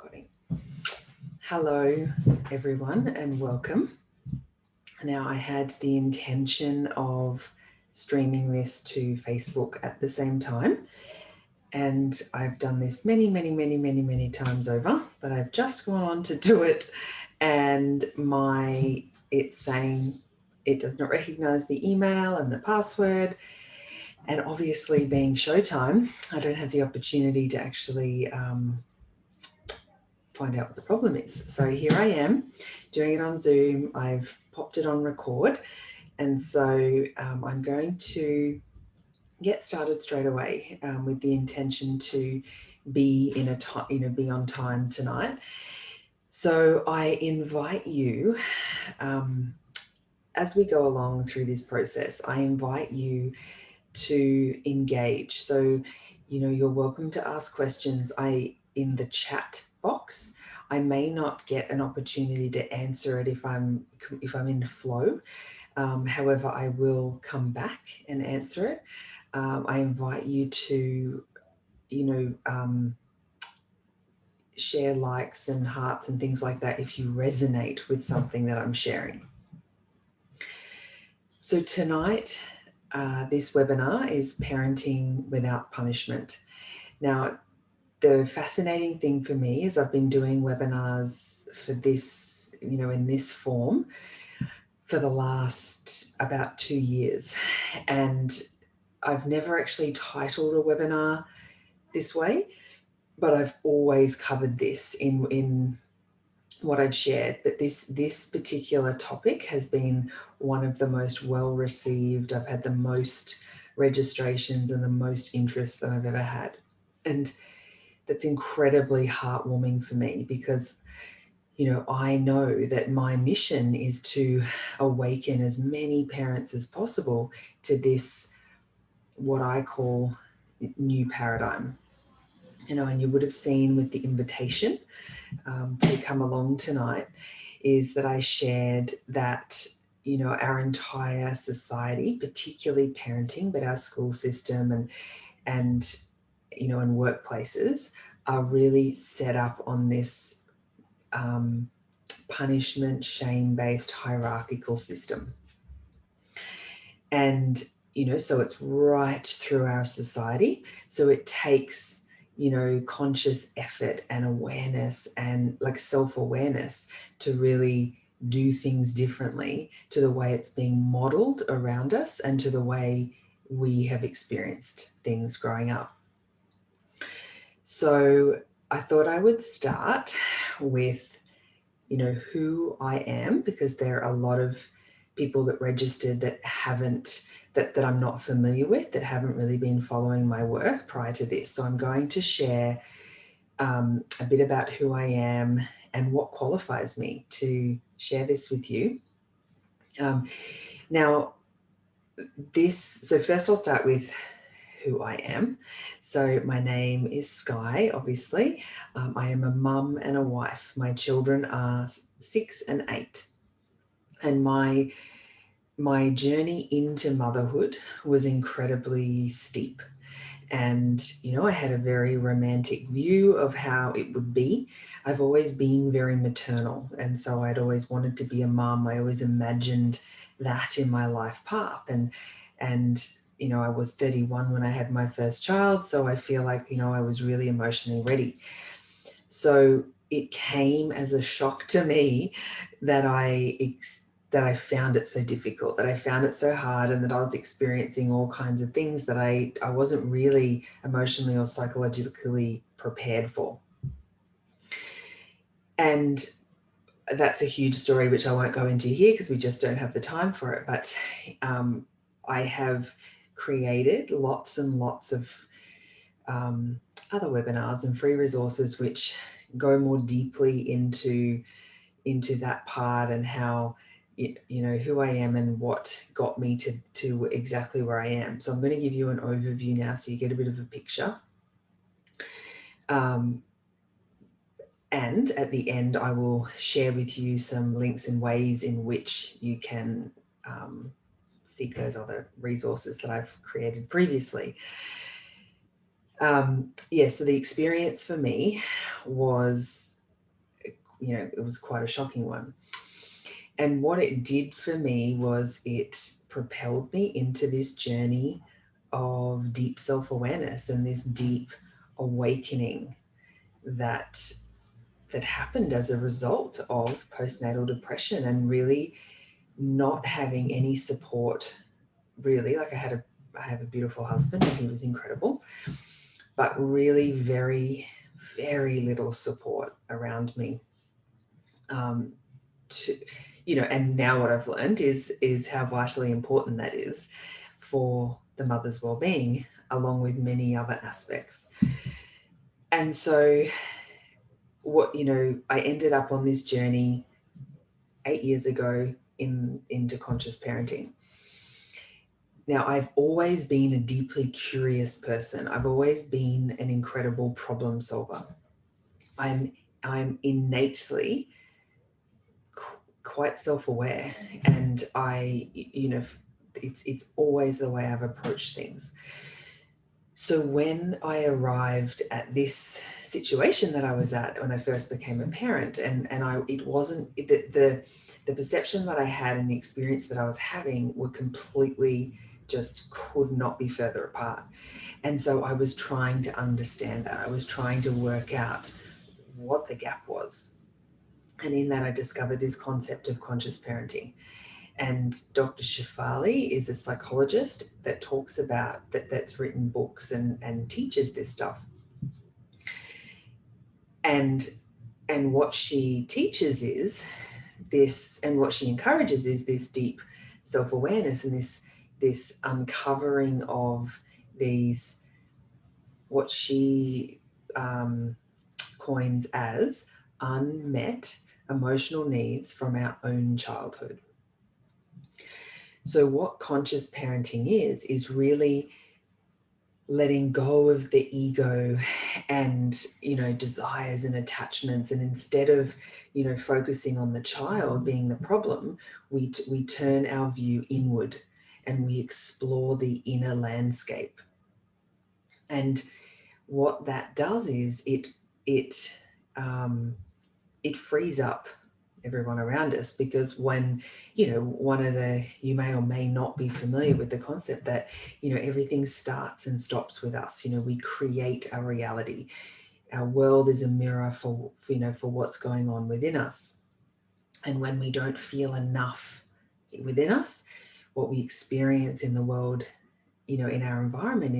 recording. Hello, everyone, and welcome. Now, I had the intention of streaming this to Facebook at the same time, and I've done this many times over, but I've just gone on to do it, and it's saying it does not recognize the email and the password. And obviously, being Showtime, I don't have the opportunity to actually find out what the problem is. So here I am doing it on Zoom. I've popped it on record. And so I'm going to get started straight away with the intention to be be on time tonight. So I invite you, as we go along through this process, I invite you to engage. So, you're welcome to ask questions in the chat box. I may not get an opportunity to answer it if I'm in flow. However, I will come back and answer it. I invite you to, share likes and hearts and things like that if you resonate with something that I'm sharing. So tonight, this webinar is Parenting Without Punishment. Now, the fascinating thing for me is I've been doing webinars for this, in this form for the last about 2 years. And I've never actually titled a webinar this way, but I've always covered this in what I've shared. But this particular topic has been one of the most well received. I've had the most registrations and the most interest that I've ever had. And that's incredibly heartwarming for me because, I know that my mission is to awaken as many parents as possible to this, what I call new paradigm. And you would have seen with the invitation to come along tonight is that I shared that, our entire society, particularly parenting, but our school system and workplaces are really set up on this punishment, shame-based hierarchical system. And, so it's right through our society. So it takes, conscious effort and awareness and like self-awareness to really do things differently to the way it's being modeled around us and to the way we have experienced things growing up. So I thought I would start with, who I am, because there are a lot of people that registered that I'm not familiar with, that haven't really been following my work prior to this. So I'm going to share a bit about who I am and what qualifies me to share this with you. So first I'll start with who I am. So my name is Sky, obviously. I am a mum and a wife. My children are 6 and 8. And my journey into motherhood was incredibly steep. And, I had a very romantic view of how it would be. I've always been very maternal. And so I'd always wanted to be a mum. I always imagined that in my life path. And I was 31 when I had my first child. So I feel like, I was really emotionally ready. So it came as a shock to me that I found it so difficult, that I found it so hard, and that I was experiencing all kinds of things that I wasn't really emotionally or psychologically prepared for. And that's a huge story, which I won't go into here because we just don't have the time for it. But I have created lots and lots of other webinars and free resources which go more deeply into that part and how, who I am and what got me to exactly where I am. So I'm going to give you an overview now so you get a bit of a picture. And at the end, I will share with you some links and ways in which you can seek those other resources that I've created previously. So the experience for me was, it was quite a shocking one. And what it did for me was it propelled me into this journey of deep self-awareness and this deep awakening that happened as a result of postnatal depression and really not having any support, really. Like, I have a beautiful husband and he was incredible, but really very, very little support around me. To and now what I've learned is how vitally important that is for the mother's well-being, along with many other aspects. And so I ended up on this journey 8 years ago into conscious parenting. Now, I've always been a deeply curious person. I've always been an incredible problem solver. I'm innately quite self-aware, and it's always the way I've approached things. So when I arrived at this situation that I was at when I first became a parent, it wasn't the perception that I had and the experience that I was having were completely, just could not be further apart. And so I was trying to understand that. I was trying to work out what the gap was. And in that, I discovered this concept of conscious parenting. And Dr. Shefali is a psychologist that talks about that's written books and teaches this stuff. And what she teaches is this, and what she encourages is this deep self-awareness and this uncovering of these, what she coins as unmet emotional needs from our own childhood. So what conscious parenting is really letting go of the ego and, desires and attachments. And instead of, focusing on the child being the problem, we turn our view inward and we explore the inner landscape. And what that does is it frees up everyone around us, because when, you may or may not be familiar with the concept that, everything starts and stops with us. We create our reality. Our world is a mirror for what's going on within us. And when we don't feel enough within us, what we experience in the world, in our environment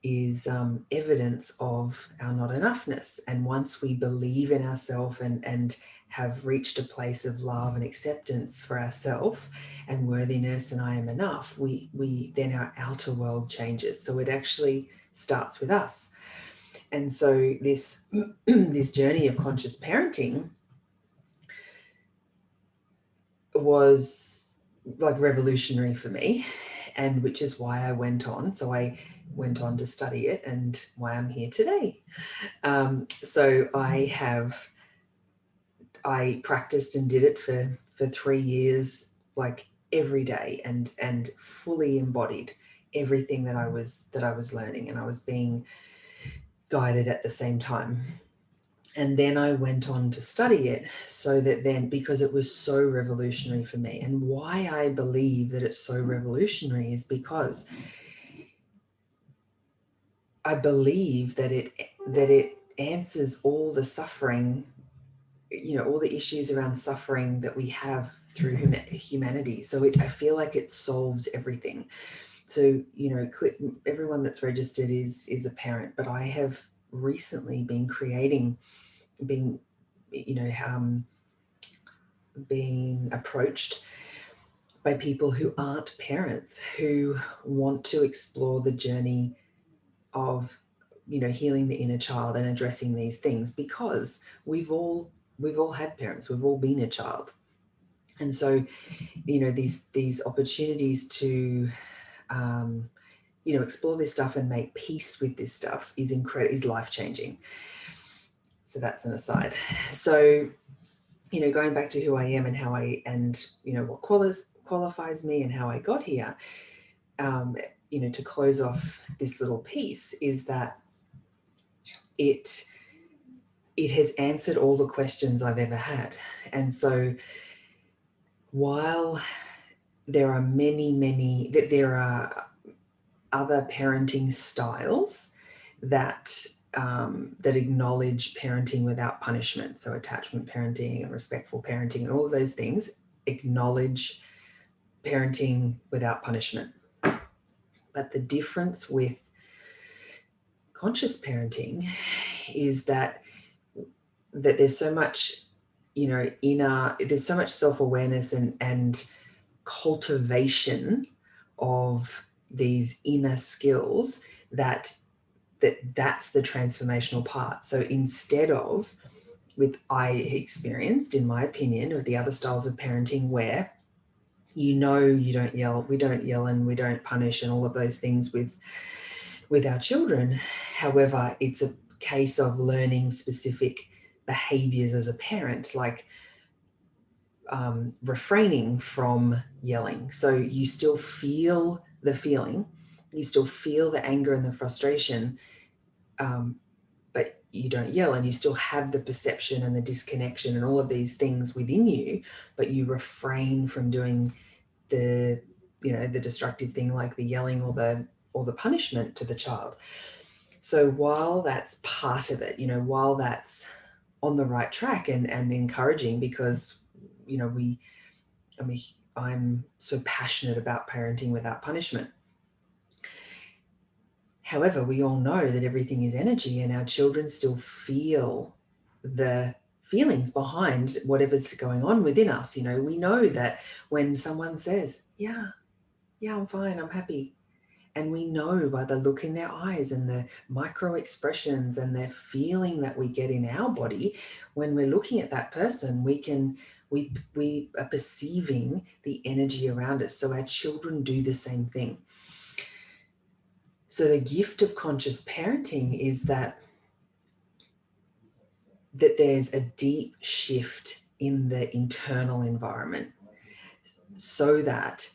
is evidence of our not enoughness. And once we believe in ourselves and have reached a place of love and acceptance for ourselves and worthiness and I am enough, we then our outer world changes. So it actually starts with us. And so this this journey of conscious parenting was like revolutionary for me, and which is why I went on. So I went on to study it, and why I'm here today. So I practiced and did it for 3 years, like every day, and fully embodied everything that I was learning, and I was being guided at the same time. And then I went on to study it, so that then, because it was so revolutionary for me, and why I believe that it's so revolutionary is because I believe that it answers all the suffering, all the issues around suffering that we have through humanity. So I feel like it solves everything. So, everyone that's registered is a parent, but I have recently been being approached by people who aren't parents, who want to explore the journey of, healing the inner child and addressing these things, because we've all had parents, we've all been a child. And so, these opportunities to, explore this stuff and make peace with this stuff is life-changing. So that's an aside. So, going back to who I am and what qualifies me and how I got here, to close off this little piece, is that it has answered all the questions I've ever had. And so while there are there are other parenting styles that that acknowledge parenting without punishment, so attachment parenting and respectful parenting and all of those things acknowledge parenting without punishment. But the difference with conscious parenting is that there's so much, there's so much self-awareness and cultivation of these inner skills that's the transformational part. So instead of, I experienced, in my opinion, of the other styles of parenting where you don't yell, we don't yell and we don't punish and all of those things with our children. However, it's a case of learning specific behaviors as a parent, like refraining from yelling. So you still feel the feeling, you still feel the anger and the frustration, but you don't yell, and you still have the perception and the disconnection and all of these things within you, but you refrain from doing the destructive thing like the yelling or the punishment to the child. So while that's part of it, while that's on the right track and encouraging, because I'm so passionate about parenting without punishment. However, we all know that everything is energy, and our children still feel the feelings behind whatever's going on within us. We know that when someone says, yeah, I'm fine, I'm happy, and we know by the look in their eyes and the micro expressions and the feeling that we get in our body, when we're looking at that person, we are perceiving the energy around us. So our children do the same thing. So the gift of conscious parenting is that there's a deep shift in the internal environment, so that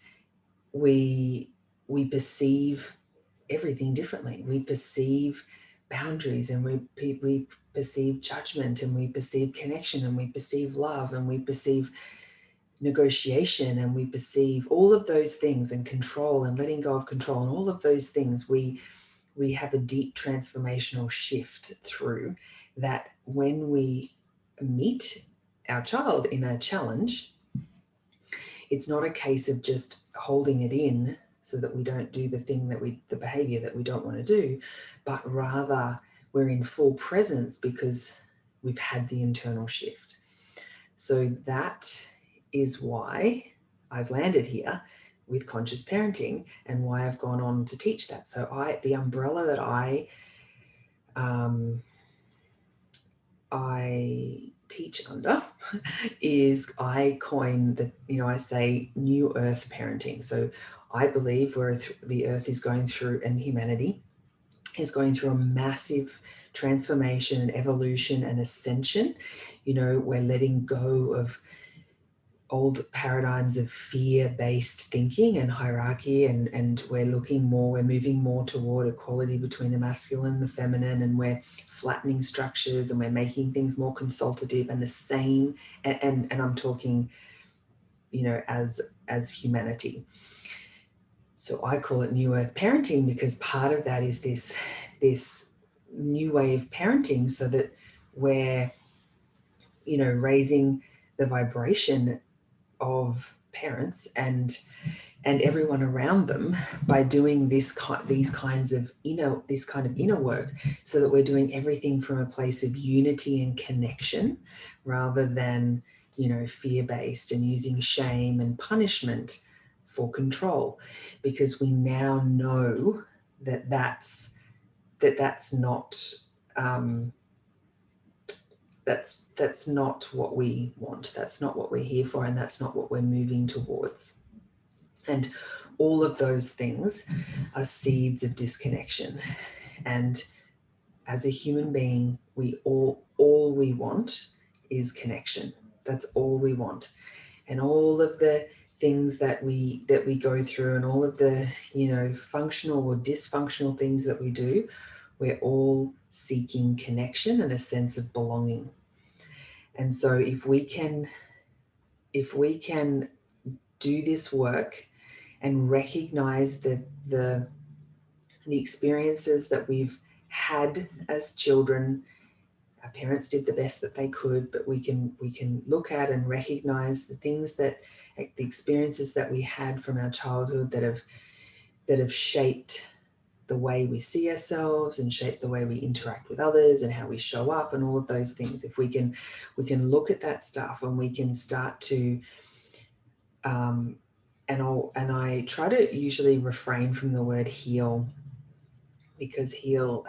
we perceive everything differently. We perceive boundaries, and we perceive judgment, and we perceive connection, and we perceive love, and we perceive negotiation, and we perceive all of those things, and control and letting go of control, and all of those things. We have a deep transformational shift through that. When we meet our child in a challenge, it's not a case of just holding it in so that we don't do the behavior that we don't want to do, but rather we're in full presence because we've had the internal shift. So that is why I've landed here with conscious parenting, and why I've gone on to teach that. So the umbrella that I teach under is, I coin I say new earth parenting. So I believe the earth is going through, and humanity is going through, a massive transformation and evolution and ascension. We're letting go of old paradigms of fear-based thinking and hierarchy, and we're moving more toward equality between the masculine and the feminine, and we're flattening structures, and we're making things more consultative and the same, and I'm talking as humanity. So I call it new earth parenting, because part of that is this new way of parenting, so that we're raising the vibration of parents and everyone around them by doing this kind of inner work, so that we're doing everything from a place of unity and connection, rather than fear-based and using shame and punishment for control, because we now know that's not that's not what we want. That's not what we're here for, and that's not what we're moving towards. And all of those things are seeds of disconnection. And as a human being, all we want is connection. That's all we want. And all of the things that we go through, and all of the, functional or dysfunctional things that we do, we're all seeking connection and a sense of belonging. And so if we can do this work and recognize the experiences that we've had as children. Our parents did the best that they could, but we can look at and recognize the things the experiences that we had from our childhood that have shaped the way we see ourselves and shape the way we interact with others and how we show up and all of those things. If we can look at that stuff, and we can start to and I try to usually refrain from the word heal, because heal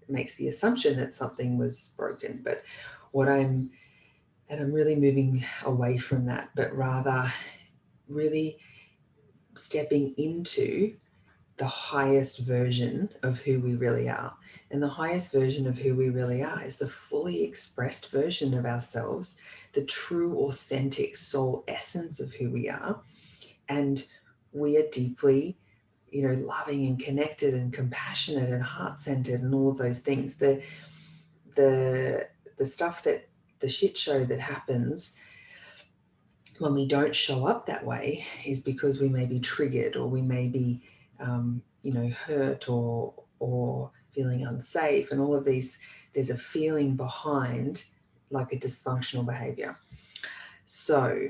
makes the assumption that something was broken. But I'm really moving away from that, but rather really stepping into the highest version of who we really are. And the highest version of who we really are is the fully expressed version of ourselves, the true, authentic soul essence of who we are. And we are deeply, loving and connected and compassionate and heart-centered and all of those things. The stuff that the shit show that happens when we don't show up that way is because we may be triggered, or we may be, hurt or feeling unsafe, and all of these. There's a feeling behind, like a dysfunctional behavior. So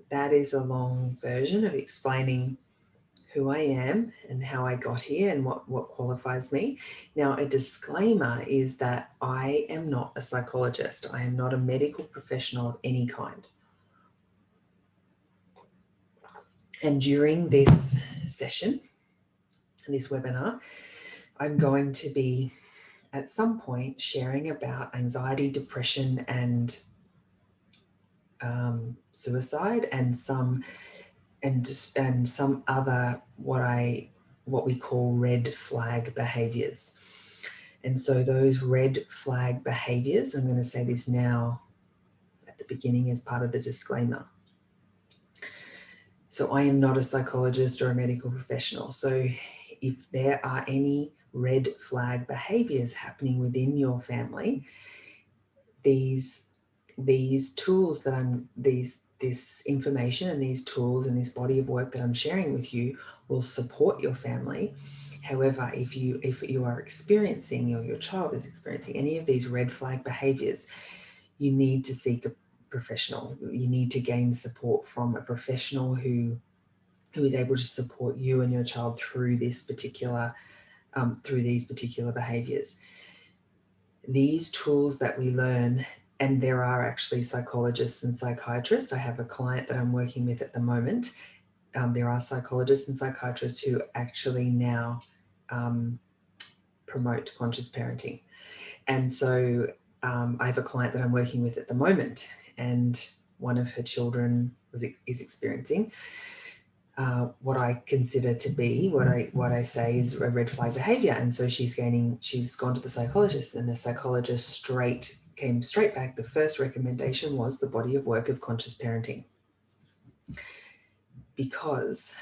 that is a long version of explaining who I am and how I got here and what qualifies me. Now, a disclaimer is that I am not a psychologist. I am not a medical professional of any kind. And during this session, this webinar, I'm going to be at some point sharing about anxiety, depression, and suicide, and some other what we call red flag behaviors. And so those red flag behaviors, I'm going to say this now at the beginning as part of the disclaimer. So I am not a psychologist or a medical professional. So if there are any red flag behaviors happening within your family, these tools that this information and these tools and this body of work that I'm sharing with you will support your family. However, if you are experiencing, or your child is experiencing, any of these red flag behaviors, you need to seek a professional. You need to gain support from a professional who is able to support you and your child through these particular behaviors. These tools that we learn, and there are actually psychologists and psychiatrists. I have a client that I'm working with at the moment. There are psychologists and psychiatrists who actually now promote conscious parenting. And so I have a client that I'm working with at the moment, and one of her children is experiencing what I consider to be what I say is a red flag behavior. And so she's gone to the psychologist, and the psychologist came straight back. The first recommendation was the body of work of conscious parenting, because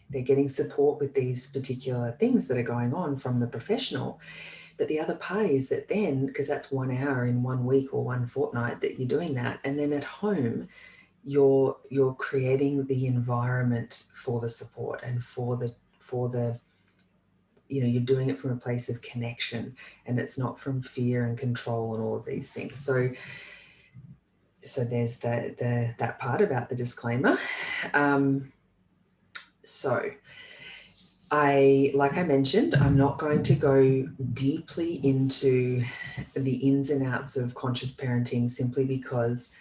they're getting support with these particular things that are going on from the professional. But the other part is that then, because that's 1 hour in 1 week or 1 fortnight that you're doing that, and then at home you're creating the environment for the support and for the you're doing it from a place of connection, and it's not from fear and control and all of these things. So there's that part about the disclaimer. So like I mentioned, I'm not going to go deeply into the ins and outs of conscious parenting, simply because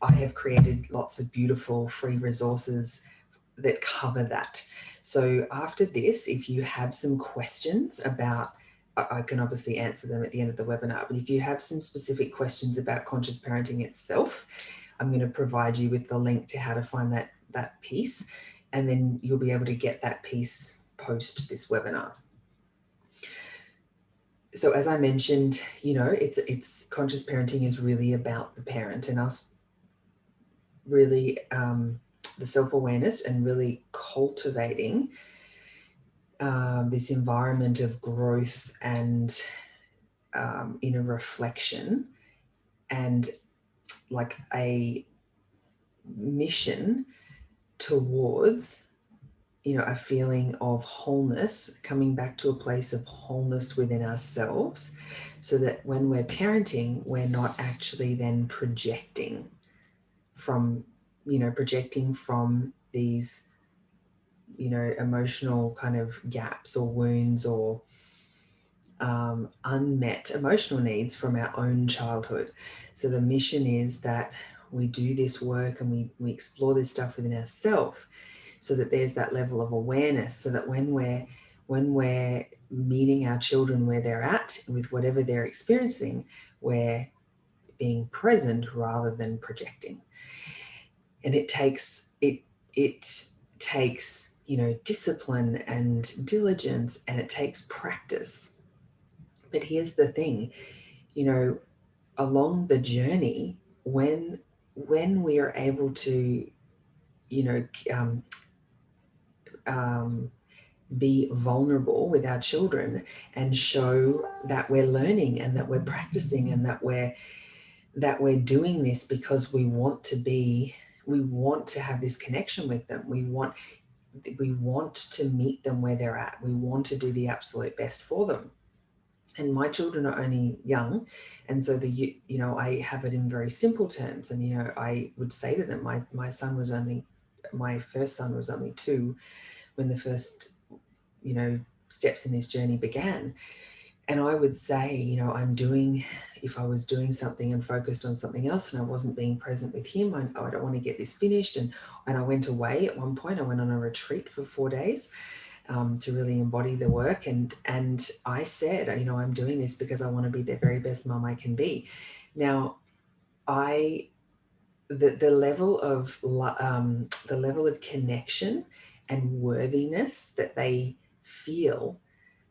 I have created lots of beautiful free resources that cover that. So after this, if you have some questions about, I can obviously answer them at the end of the webinar, but if you have some specific questions about conscious parenting itself, I'm going to provide you with the link to how to find that piece, and then you'll be able to get that piece post this webinar. So as I mentioned, it's conscious parenting is really about the parent and us really the self-awareness and really cultivating this environment of growth and inner reflection, and like a mission towards, a feeling of wholeness, coming back to a place of wholeness within ourselves, so that when we're parenting, we're not actually then projecting from these, emotional kind of gaps or wounds or unmet emotional needs from our own childhood. So the mission is that we do this work and we explore this stuff within ourselves, so that there's that level of awareness, so that when we're meeting our children where they're at with whatever they're experiencing, we're being present rather than projecting. And it takes discipline and diligence, and it takes practice. But here's the thing, along the journey, when we are able to, be vulnerable with our children and show that we're learning and that we're practicing and that we're doing this because we want to have this connection with them. We want to meet them where they're at. We want to do the absolute best for them. And my children are only young, and so I have it in very simple terms. And I would say to them, my first son was only 2 when the first steps in this journey began. And I would say, if I was doing something and focused on something else and I wasn't being present with him, I don't want to get this finished. And I went away at one point. I went on a retreat for 4 days to really embody the work. And I said, I'm doing this because I want to be the very best mom I can be. Now, the level of connection and worthiness that they feel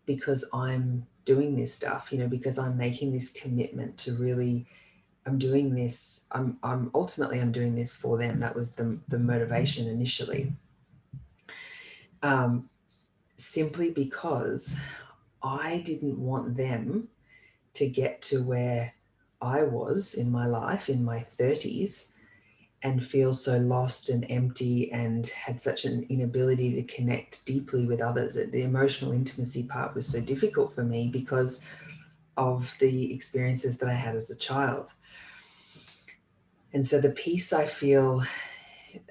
because I'm doing this stuff, because I'm making this commitment to really, I'm doing this, I'm doing this for them. That was the motivation initially. Simply because I didn't want them to get to where I was in my life in my 30s and feel so lost and empty and had such an inability to connect deeply with others. The emotional intimacy part was so difficult for me because of the experiences that I had as a child. And so the piece I feel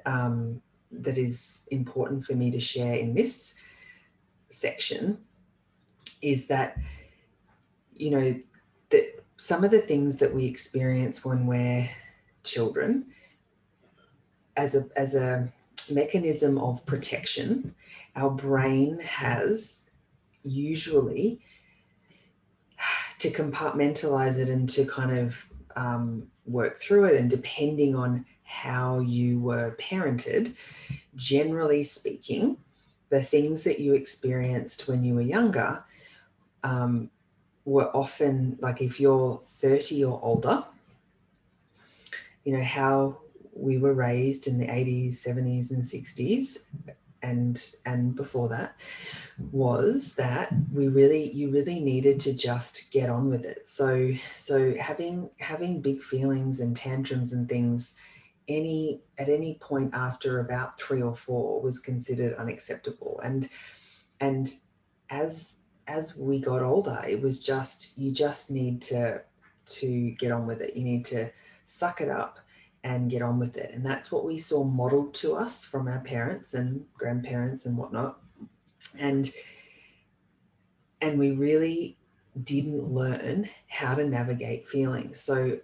that is important for me to share in this section is that, that some of the things that we experience when we're children as a mechanism of protection, our brain has usually to compartmentalize it and to kind of work through it. And depending on how you were parented, generally speaking, the things that you experienced when you were younger were often, like if you're 30 or older, how we were raised in the 80s, 70s and 60s and before that was that you really needed to just get on with it. So having big feelings and tantrums and things at any point after about 3 or 4 was considered unacceptable. And as we got older, it was just, you just need to get on with it. You need to suck it up and get on with it. And that's what we saw modeled to us from our parents and grandparents and whatnot. And we really didn't learn how to navigate feelings. So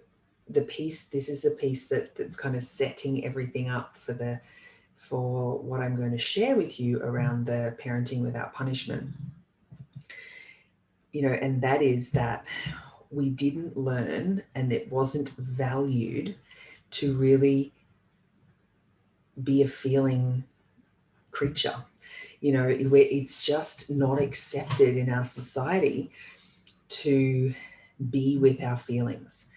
this is the piece that's kind of setting everything up for what I'm going to share with you around the parenting without punishment. And that is that we didn't learn, and it wasn't valued to really be a feeling creature. It's just not accepted in our society to be with our feelings.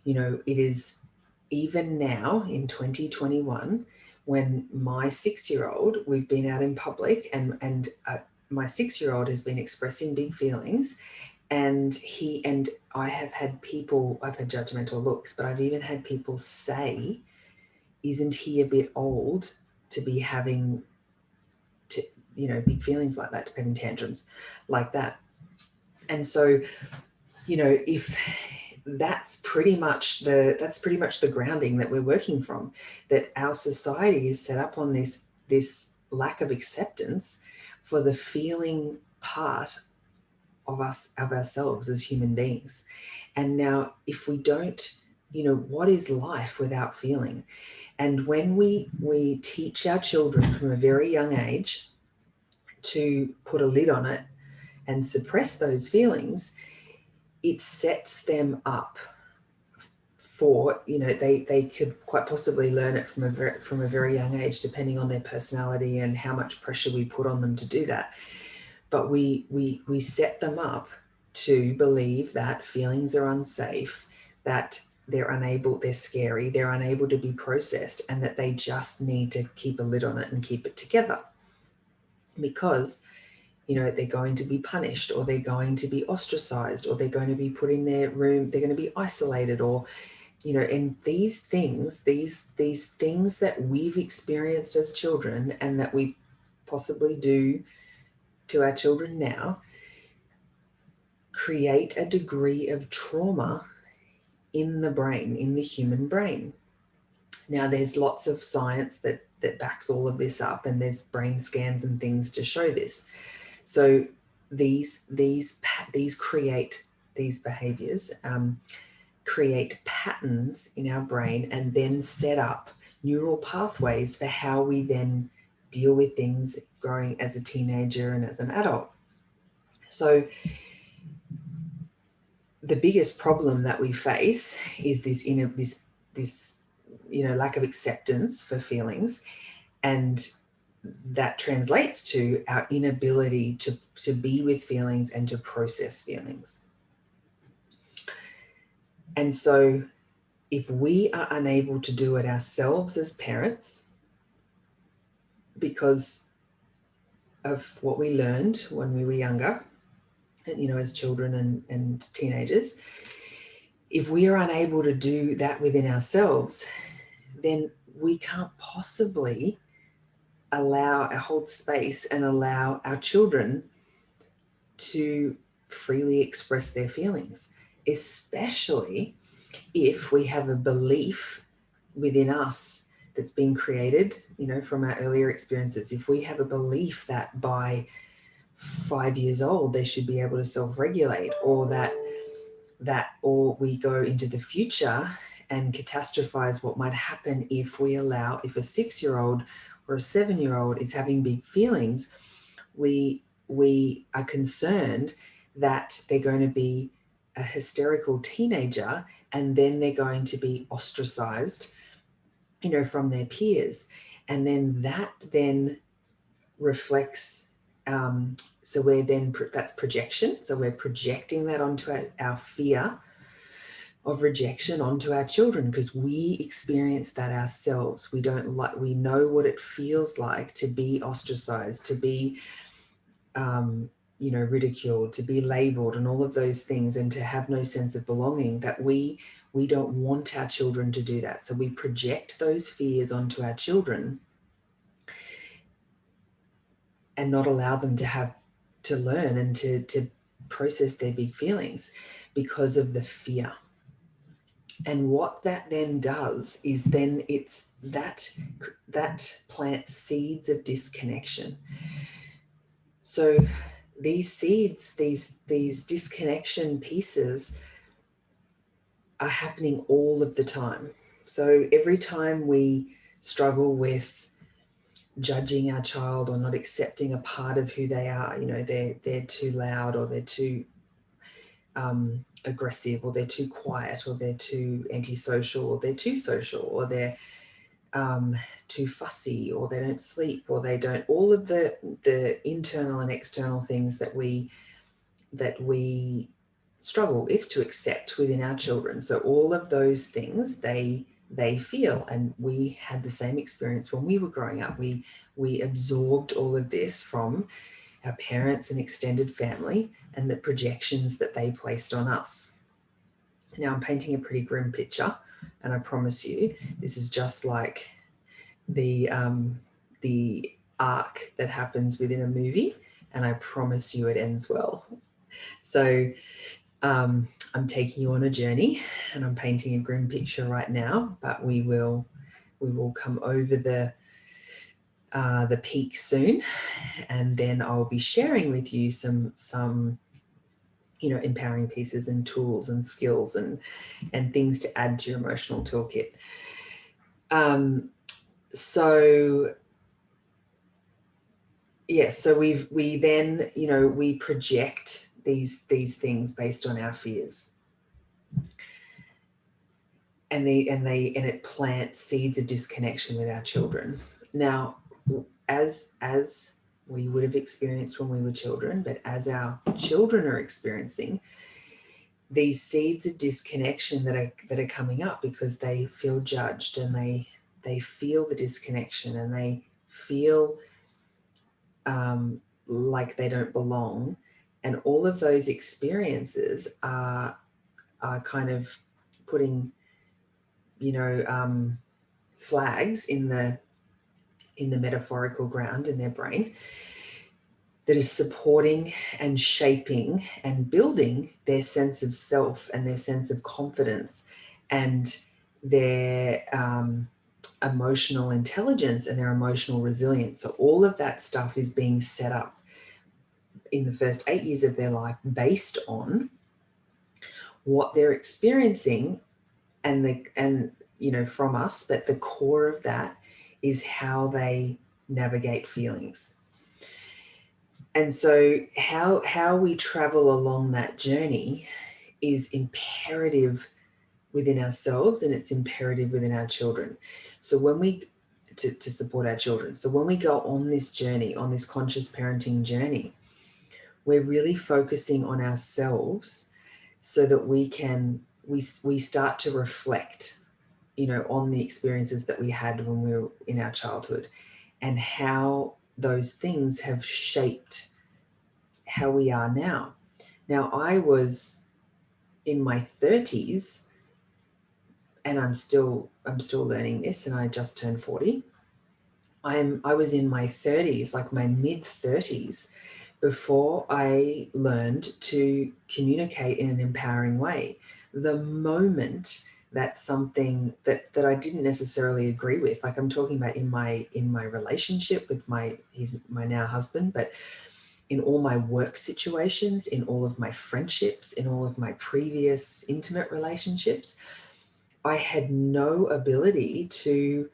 It is, even now in 2021, when my 6-year-old, we've been out in public, and my 6-year-old has been expressing big feelings, and I have had people, I've had judgmental looks, but I've even had people say, isn't he a bit old to be having big feelings like that, to having tantrums like that? And so, if that's pretty much the grounding that we're working from, that our society is set up on this lack of acceptance for the feeling part of ourselves as human beings. And now, if we don't, what is life without feeling? And when we teach our children from a very young age to put a lid on it and suppress those feelings, it sets them up for, they could quite possibly learn it from a very young age, depending on their personality and how much pressure we put on them to do that. But we set them up to believe that feelings are unsafe, that they're scary, they're unable to be processed, and that they just need to keep a lid on it and keep it together. Because they're going to be punished, or they're going to be ostracized, or they're going to be put in their room, they're going to be isolated, or and these things that we've experienced as children, and that we possibly do to our children now, create a degree of trauma in the brain, in the human brain. Now, there's lots of science that backs all of this up, and there's brain scans and things to show this. So these behaviors create patterns in our brain, and then set up neural pathways for how we then deal with things growing as a teenager and as an adult. So the biggest problem that we face is this lack of acceptance for feelings, and that translates to our inability to be with feelings and to process feelings. And so if we are unable to do it ourselves as parents, because of what we learned when we were younger, and as children and teenagers, if we are unable to do that within ourselves, then we can't possibly hold space and allow our children to freely express their feelings, especially if we have a belief within us that's been created, from our earlier experiences. If we have a belief that by 5 years old they should be able to self-regulate, or or we go into the future and catastrophize what might happen if a 6-year-old or a 7-year-old is having big feelings, we are concerned that they're going to be a hysterical teenager, and then they're going to be ostracized, from their peers. And then that reflects, that's projection. So we're projecting that onto our fear of rejection onto our children, because we experience that ourselves. We know what it feels like to be ostracized, to be ridiculed, to be labeled, and all of those things, and to have no sense of belonging. That we don't want our children to do that. So we project those fears onto our children and not allow them to learn and to process their big feelings because of the fear. And what that then does is it's that plants seeds of disconnection. So these seeds, these disconnection pieces are happening all of the time. So every time we struggle with judging our child or not accepting a part of who they are, they're too loud, or they're too aggressive, or they're too quiet, or they're too antisocial, or they're too social, or they're too fussy, or they don't sleep, or they don't, all of the internal and external things that we struggle with to accept within our children. So all of those things, they they feel. And we had the same experience when we were growing up. We absorbed all of this from our parents and extended family and the projections that they placed on us. Now I'm painting a pretty grim picture, and I promise you, this is just like the arc that happens within a movie, and I promise you it ends well. So I'm taking you on a journey, and I'm painting a grim picture right now, but we will come over the peak soon, and then I'll be sharing with you some empowering pieces and tools and skills and things to add to your emotional toolkit. So yeah, so we then, we project these things based on our fears, and it plants seeds of disconnection with our children. Now, as we would have experienced when we were children, but as our children are experiencing these seeds of disconnection that are coming up because they feel judged, and they feel the disconnection, and they feel like they don't belong, and all of those experiences are kind of putting flags in the metaphorical ground in their brain that is supporting and shaping and building their sense of self and their sense of confidence and their emotional intelligence and their emotional resilience. So all of that stuff is being set up in the first 8 years of their life based on what they're experiencing, and from us, but the core of that is how they navigate feelings. And so how we travel along that journey is imperative within ourselves, and it's imperative within our children. So when we to support our children. So when we go on this journey, on this conscious parenting journey, we're really focusing on ourselves so that we start to reflect, on the experiences that we had when we were in our childhood, and how those things have shaped how we are now. Now, I was in my 30s, and I'm still learning this, and I just turned 40. I was in my 30s, like my mid 30s, before I learned to communicate in an empowering way. The moment that something that I didn't necessarily agree with, like I'm talking about in my relationship with he's my now husband, but in all my work situations, in all of my friendships, in all of my previous intimate relationships, I had no ability to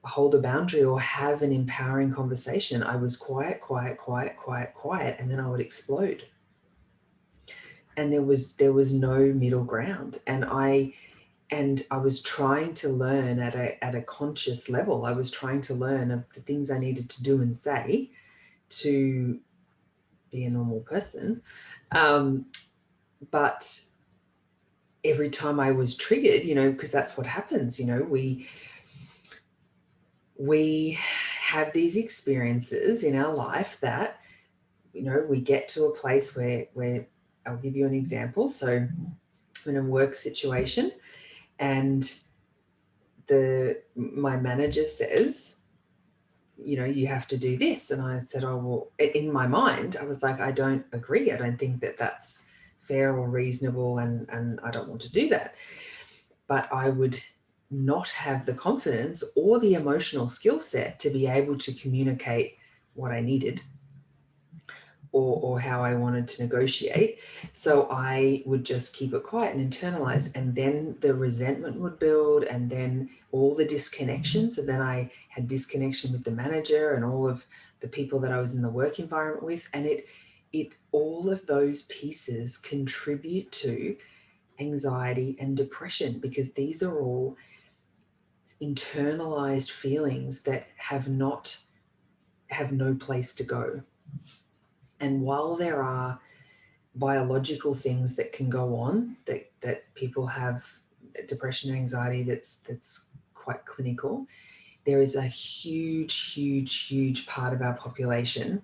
hold a boundary or have an empowering conversation. I was quiet, and then I would explode. And there was no middle ground. And I was trying to learn at a conscious level. I was trying to learn of the things I needed to do and say to be a normal person. But every time I was triggered, because that's what happens, we have these experiences in our life that, we get to a place where I'll give you an example. So I'm in a work situation, and my manager says, you have to do this. And I said, oh, well, in my mind, I was like, I don't agree. I don't think that that's fair or reasonable, and I don't want to do that. But I would not have the confidence or the emotional skill set to be able to communicate what I needed or how I wanted to negotiate. So I would just keep it quiet and internalize, and then the resentment would build, and then all the disconnection. So then I had disconnection with the manager and all of the people that I was in the work environment with, and it all of those pieces contribute to anxiety and depression, because these are all internalized feelings that have no place to go. And while there are biological things that can go on, that people have depression and anxiety that's quite clinical, there is a huge part of our population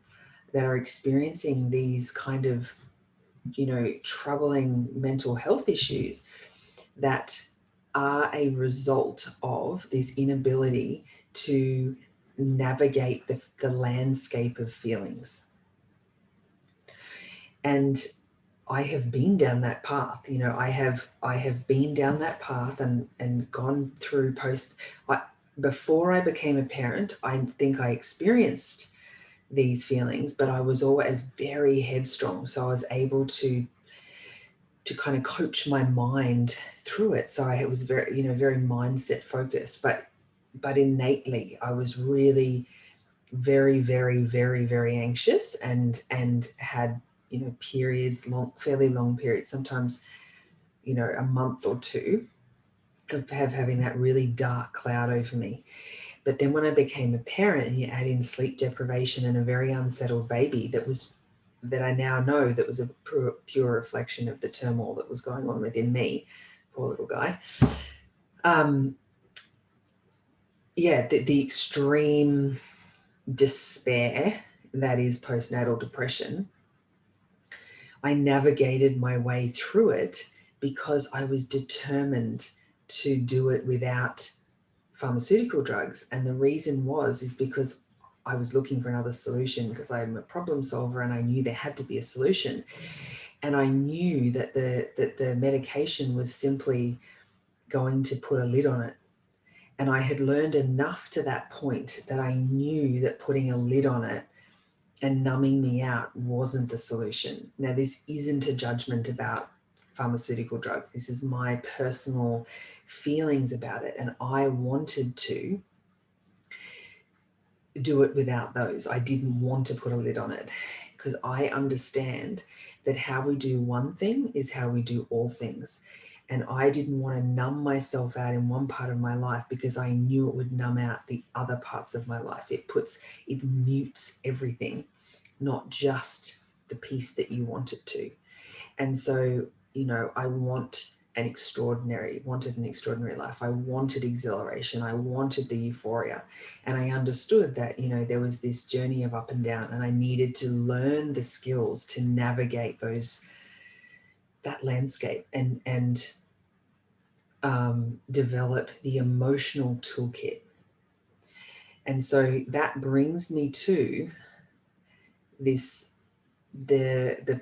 that are experiencing these kind of, troubling mental health issues that are a result of this inability to navigate the landscape of feelings. And I have been down that path. I have been down that path and gone through before I became a parent. I think I experienced these feelings, but I was always very headstrong. So I was able to kind of coach my mind through it. So I was very mindset focused, but innately I was really very, very, very, very anxious and had, periods, fairly long periods, sometimes, a month or two of having that really dark cloud over me. But then when I became a parent and you add in sleep deprivation and a very unsettled baby that I now know that was a pure reflection of the turmoil that was going on within me, poor little guy. The extreme despair that is postnatal depression, I navigated my way through it because I was determined to do it without pharmaceutical drugs. And the reason is because I was looking for another solution, because I'm a problem solver and I knew there had to be a solution. And I knew that the medication was simply going to put a lid on it. And I had learned enough to that point that I knew that putting a lid on it and numbing me out wasn't the solution. Now, this isn't a judgment about pharmaceutical drugs. This is my personal feelings about it. And I wanted to do it without those. I didn't want to put a lid on it because I understand that how we do one thing is how we do all things. And I didn't want to numb myself out in one part of my life because I knew it would numb out the other parts of my life. It mutes everything, not just the piece that you want it to. And so, I wanted an extraordinary life. I wanted exhilaration. I wanted the euphoria. And I understood that, there was this journey of up and down, and I needed to learn the skills to navigate that landscape and develop the emotional toolkit. And so that brings me to the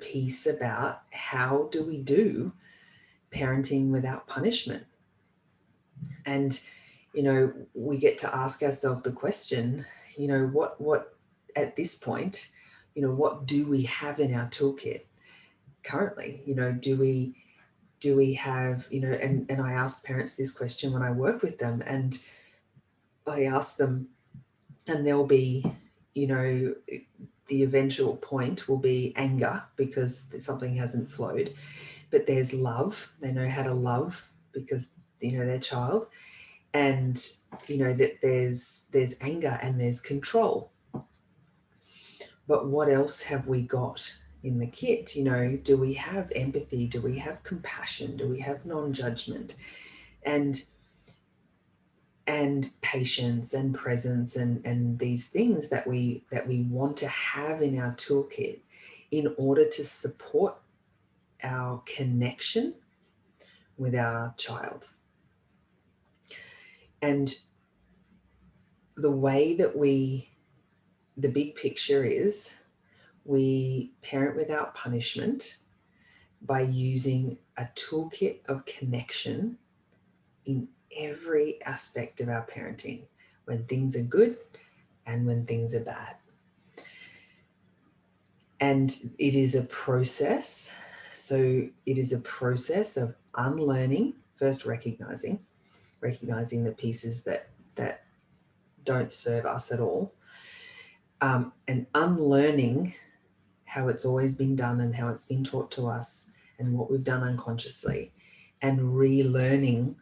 piece about how do we do parenting without punishment. And, we get to ask ourselves the question, what at this point, what do we have in our toolkit currently? Do we have, and I ask parents this question when I work with them, and I ask them, and there'll be, the eventual point will be anger because something hasn't flowed, but there's love. They know how to love because, their child, and, that there's anger and there's control. But what else have we got in the kit? Do we have empathy? Do we have compassion? Do we have non-judgment? And patience and presence and these things that we want to have in our toolkit in order to support our connection with our child. And the way that the big picture is we parent without punishment by using a toolkit of connection in every aspect of our parenting, when things are good and when things are bad. And it is a process. So it is a process of unlearning, first recognizing the pieces that don't serve us at all, and unlearning how it's always been done and how it's been taught to us and what we've done unconsciously, and relearning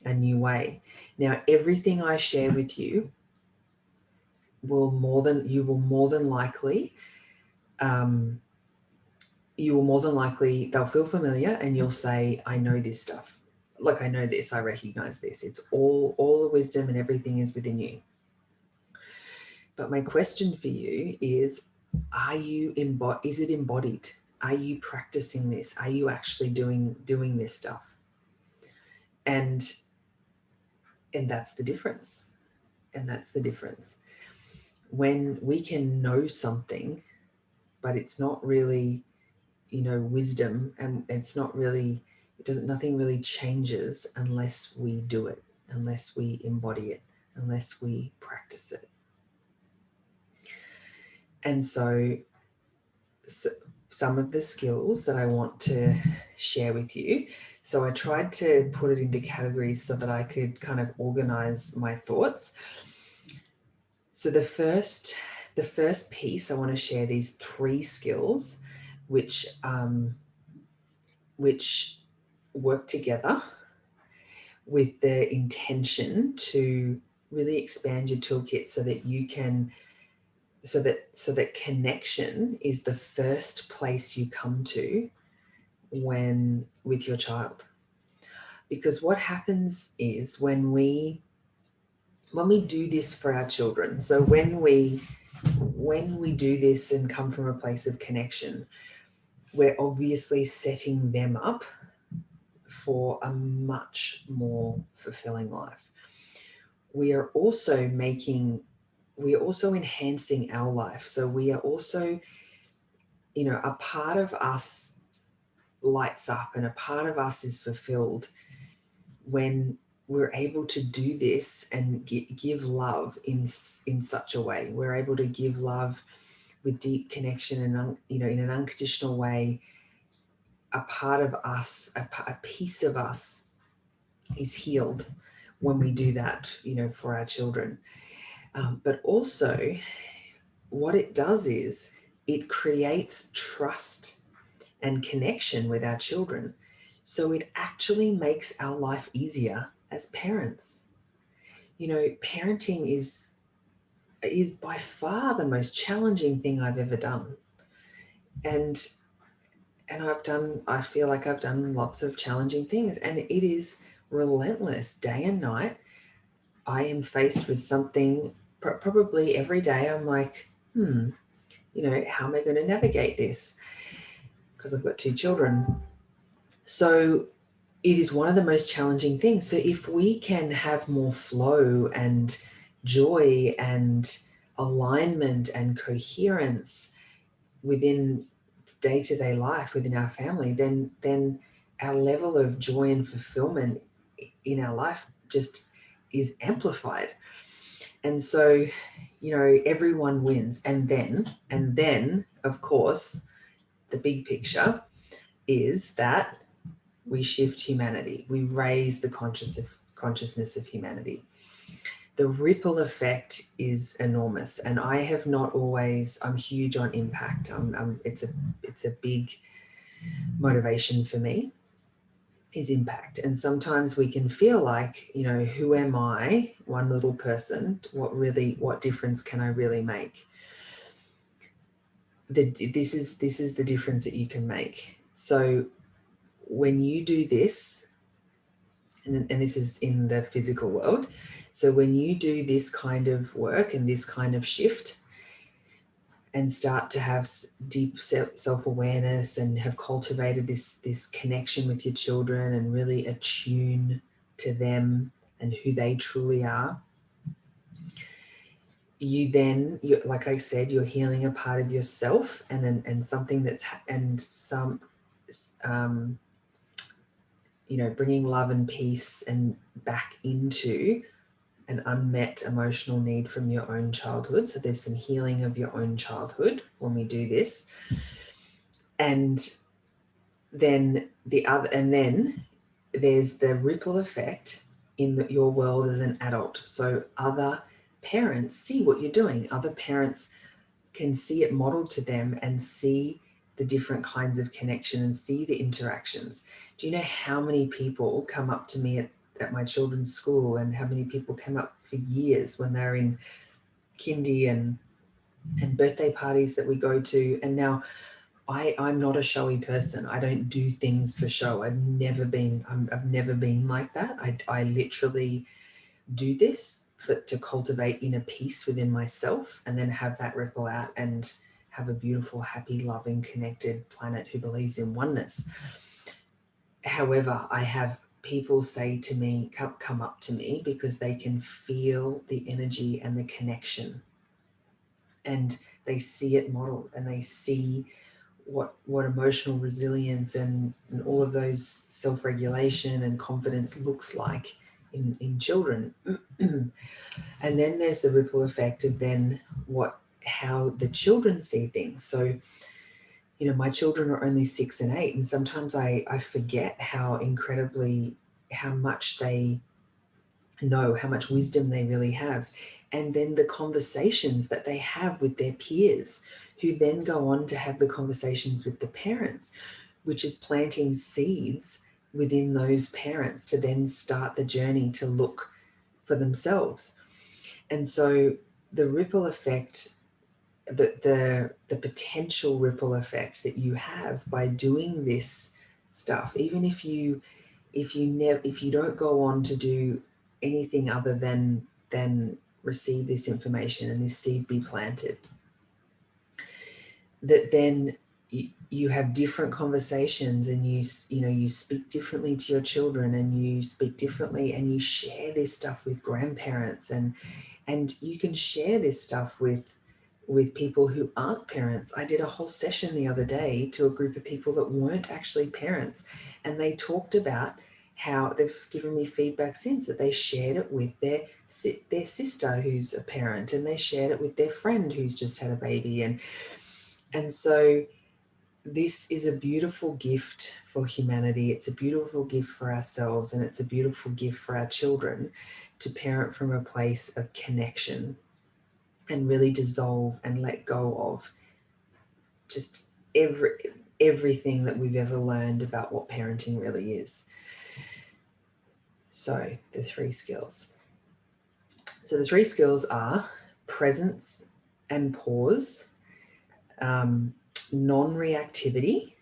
a new way. Now, everything I share with you will more than likely they'll feel familiar and you'll say, I know this stuff. like, I know this, I recognize this. It's all the wisdom and everything is within you. But my question for you is, is it embodied? Are you practicing this? Are you actually doing this stuff? And that's the difference. And that's the difference. When we can know something, but it's not really, wisdom, and it's not really, nothing really changes unless we do it, unless we embody it, unless we practice it. And so some of the skills that I want to share with you. So I tried to put it into categories so that I could kind of organize my thoughts. So the first piece, I want to share these 3 skills which work together with the intention to really expand your toolkit so that you can, so that connection is the first place you come to when with your child. Because what happens is when we do this for our children, so when we do this and come from a place of connection, we're obviously setting them up for a much more fulfilling life. We are also enhancing our life. So we are also, a part of us lights up and a part of us is fulfilled when we're able to do this and give love in such a way. We're able to give love with deep connection and, in an unconditional way. A part of us, a piece of us is healed when we do that, for our children. But also what it does is it creates trust and connection with our children. So it actually makes our life easier as parents. Parenting is by far the most challenging thing I've ever done. And I feel like I've done lots of challenging things, and it is relentless day and night. I am faced with something probably every day. I'm like, how am I going to navigate this? Because I've got 2 children. So it is one of the most challenging things. So if we can have more flow and joy and alignment and coherence within day-to-day life within our family, then our level of joy and fulfillment in our life just is amplified. And so, everyone wins. And then, of course, the big picture is that we shift humanity. We raise the consciousness of humanity. The ripple effect is enormous, and I have not always. I'm huge on impact. It's a big motivation for me. Is impact, and sometimes we can feel like, who am I? One little person. What difference can I really make? This is the difference that you can make. So when you do this, and this is in the physical world, so when you do this kind of work and this kind of shift and start to have deep self-awareness and have cultivated this connection with your children and really attune to them and who they truly are, you like I said, you're healing a part of yourself and something that's, and some bringing love and peace and back into an unmet emotional need from your own childhood. So there's some healing of your own childhood when we do this. And then there's the ripple effect in your world as an adult. So other parents see what you're doing. Other parents can see it modeled to them and see the different kinds of connection and see the interactions. Do you know how many people come up to me at my children's school, and how many people came up for years when they're in kindy and birthday parties that we go to? And now I'm not a showy person. I don't do things for show. I've never been like that. I literally do this to cultivate inner peace within myself, and then have that ripple out and have a beautiful, happy, loving, connected planet who believes in oneness. However, I have people say to me, come up to me, because they can feel the energy and the connection, and they see it modeled, and they see what emotional resilience and all of those self-regulation and confidence looks like in children. And then there's the ripple effect of then how the children see things. So, my children are only 6 and 8, and sometimes I forget how much they know, how much wisdom they really have. And then the conversations that they have with their peers, who then go on to have the conversations with the parents, which is planting seeds within those parents to then start the journey to look for themselves. And so the ripple effect, the potential ripple effect that you have by doing this stuff, even if you don't go on to do anything other than receive this information and this seed be planted, that then you have different conversations, and you speak differently to your children, and you speak differently, and you share this stuff with grandparents, and you can share this stuff with people who aren't parents. I did a whole session the other day to a group of people that weren't actually parents, and they talked about how they've given me feedback since, that they shared it with their sister who's a parent, and they shared it with their friend who's just had a baby. And so this is a beautiful gift for humanity. It's a beautiful gift for ourselves, and it's a beautiful gift for our children to parent from a place of connection and really dissolve and let go of just everything that we've ever learned about what parenting really is. So the 3 skills. So the 3 skills are presence and pause, non-reactivity,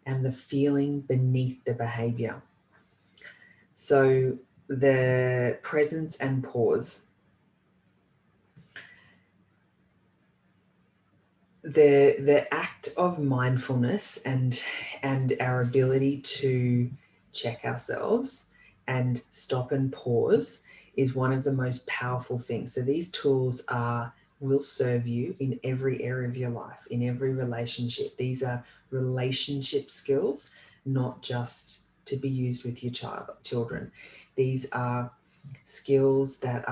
and the feeling beneath the behavior. So the presence and pause. The act of mindfulness and our ability to check ourselves and stop and pause is one of the most powerful things. So these tools will serve you in every area of your life, in every relationship. These are relationship skills, not just to be used with your children. These are skills that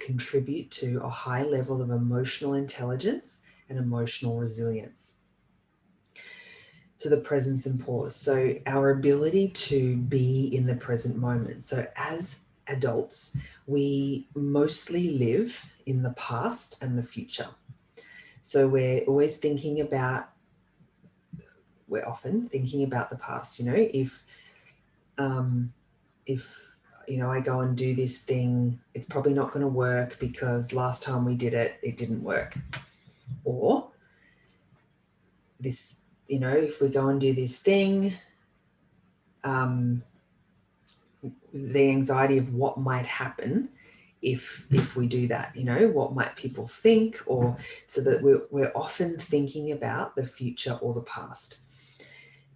contribute to a high level of emotional intelligence and emotional resilience. So the presence and pause. So our ability to be in the present moment. So as adults, we mostly live in the past and the future. So we're often thinking about the past. If I go and do this thing, it's probably not going to work because last time we did it, it didn't work. Or this, if we go and do this thing, the anxiety of what might happen if we do that, what might people think, or so that we're often thinking about the future or the past.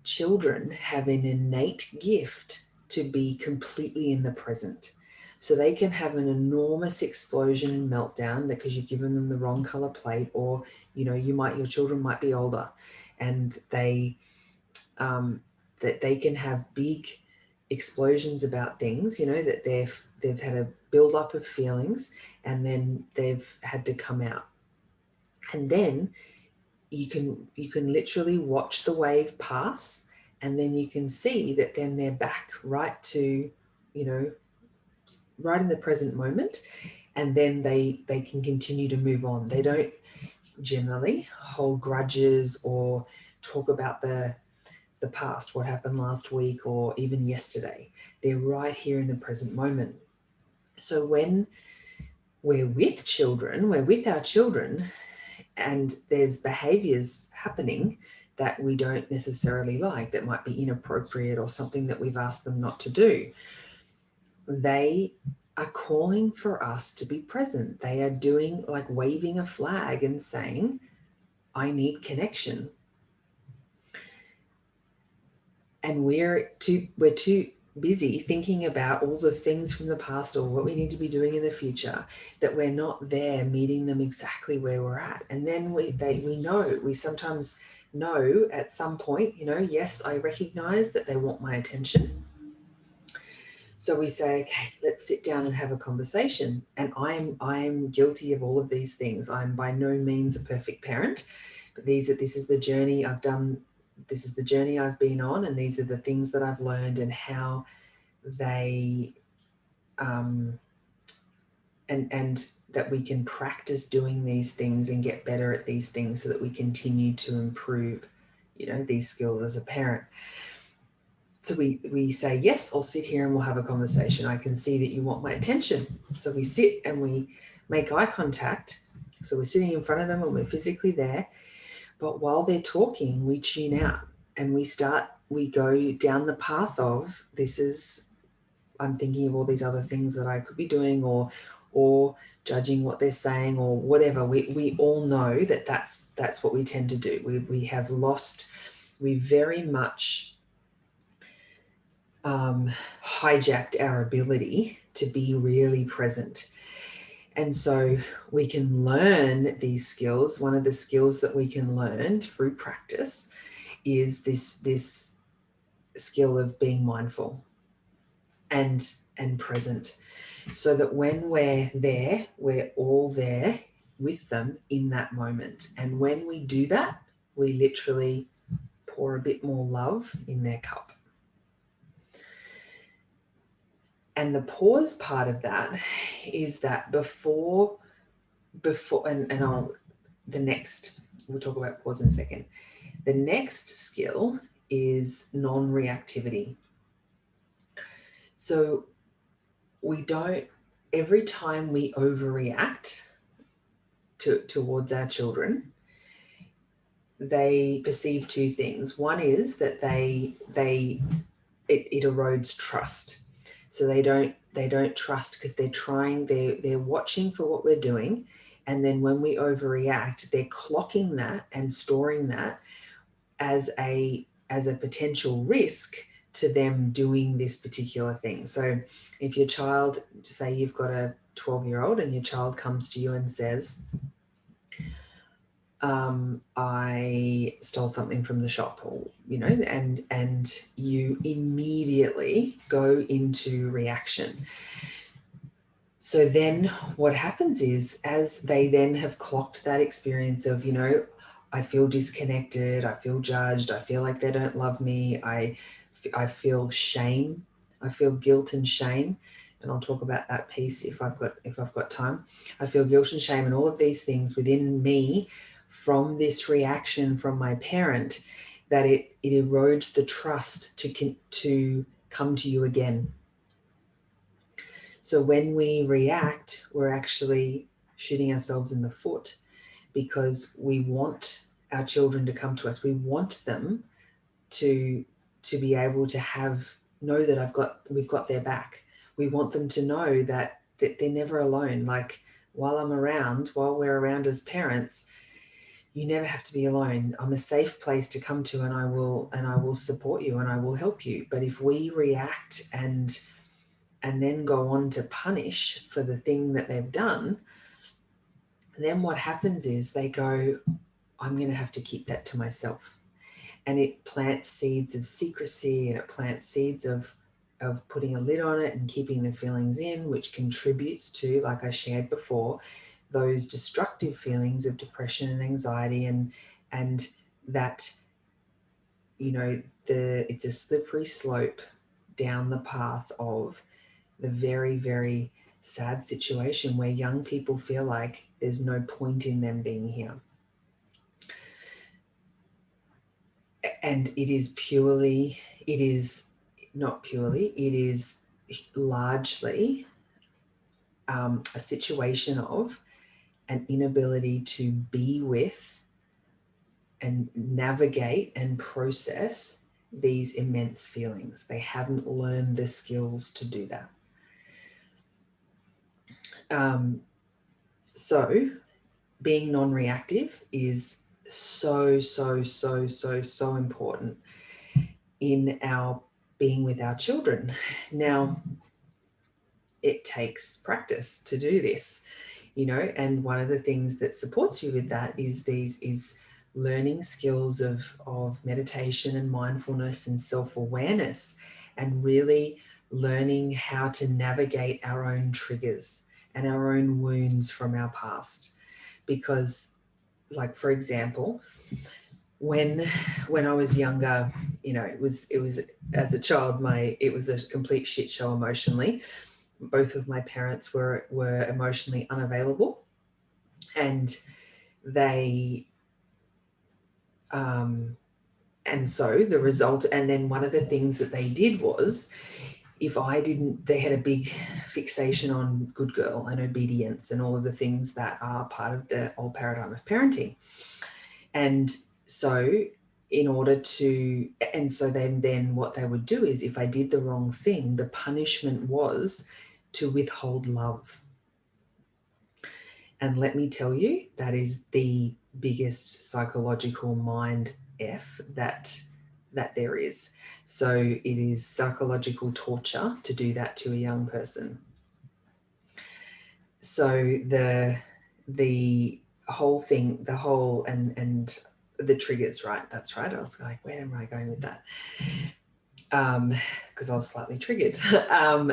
Children have an innate gift to be completely in the present. So they can have an enormous explosion and meltdown because you've given them the wrong color plate, or your children might be older, and they can have big explosions about things, that they've had a build up of feelings, and then they've had to come out. And then you can literally watch the wave pass, and then you can see that then they're back right to, right in the present moment, and then they can continue to move on. They don't generally hold grudges or talk about the past, what happened last week or even yesterday. They're right here in the present moment. So when we're with our children, and there's behaviors happening that we don't necessarily like, that might be inappropriate or something that we've asked them not to do. They are calling for us to be present. They are doing, like, waving a flag and saying, I need connection. And we're too busy thinking about all the things from the past or what we need to be doing in the future, that we're not there meeting them exactly where we're at. And then we sometimes know at some point, yes, I recognize that they want my attention. So we say, okay, let's sit down and have a conversation. And I'm guilty of all of these things. I'm by no means a perfect parent, but this is the journey I've done. This is the journey I've been on, and these are the things that I've learned, and how they and that we can practice doing these things and get better at these things so that we continue to improve, these skills as a parent. So we say, yes, I'll sit here and we'll have a conversation. I can see that you want my attention. So we sit and we make eye contact. So we're sitting in front of them and we're physically there. But while they're talking, we tune out and we go down the path of, I'm thinking of all these other things that I could be doing, or judging what they're saying, or whatever. We all know that that's what we tend to do. We very much hijacked our ability to be really present. And so we can learn these skills. One of the skills that we can learn through practice is this skill of being mindful and present, so that when we're there, we're all there with them in that moment. And when we do that, we literally pour a bit more love in their cup. And the pause part of that is that before we'll talk about pause in a second. The next skill is non-reactivity. So every time we overreact towards our children, they perceive two things. One is that it erodes trust. So they don't trust because they're watching for what we're doing. And then when we overreact, they're clocking that and storing that as a potential risk to them doing this particular thing. So if your child, say you've got a 12-year-old and your child comes to you and says, I stole something from the shop, or, and you immediately go into reaction. So then what happens is, as they then have clocked that experience of, I feel disconnected, I feel judged, I feel like they don't love me, I feel shame, I feel guilt and shame. And I'll talk about that piece if I've got time. I feel guilt and shame and all of these things within me from this reaction from my parent, that it erodes the trust to come to you again. So when we react, we're actually shooting ourselves in the foot, because we want our children to come to us. We want them to be able to know that we've got their back. We want them to know that they're never alone. Like, while we're around as parents, you never have to be alone. I'm a safe place to come to, and I will support you and I will help you. But if we react and then go on to punish for the thing that they've done, then what happens is they go, I'm going to have to keep that to myself. And it plants seeds of secrecy, and it plants seeds of putting a lid on it and keeping the feelings in, which contributes to, like I shared before, those destructive feelings of depression and anxiety, and that, it's a slippery slope down the path of the very, very sad situation where young people feel like there's no point in them being here. And it is largely a situation of an inability to be with and navigate and process these immense feelings. They hadn't learned the skills to do that. So being non-reactive is so important in our being with our children. Now, it takes practice to do this, and one of the things that supports you with that is learning skills of meditation and mindfulness and self-awareness, and really learning how to navigate our own triggers and our own wounds from our past. Because, like, for example, when I was younger, it was as a child, it was a complete shit show emotionally. Both of my parents were emotionally unavailable, and they and so the result, and then one of the things that they did was, they had a big fixation on good girl and obedience and all of the things that are part of the old paradigm of parenting. And so then what they would do is, if I did the wrong thing, the punishment was to withhold love. And let me tell you, that is the biggest psychological mind F that there is. So it is psychological torture to do that to a young person. So the whole thing, and the triggers, right? That's right. I was like, where am I going with that? Because I was slightly triggered.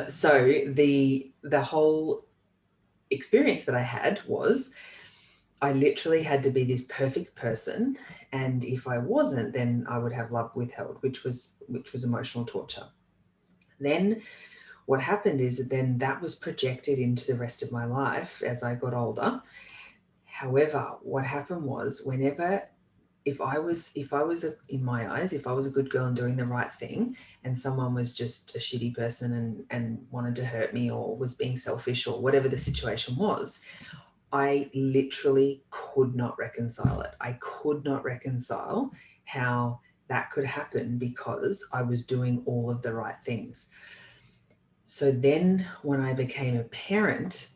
So the whole experience that I had was, I literally had to be this perfect person, and if I wasn't, then I would have love withheld, which was emotional torture. Then what happened is that was projected into the rest of my life as I got older. However, what happened was, if I was in my eyes, if I was a good girl and doing the right thing, and someone was just a shitty person and wanted to hurt me, or was being selfish, or whatever the situation was, I literally could not reconcile it. I could not reconcile how that could happen, because I was doing all of the right things. So then when I became a parent,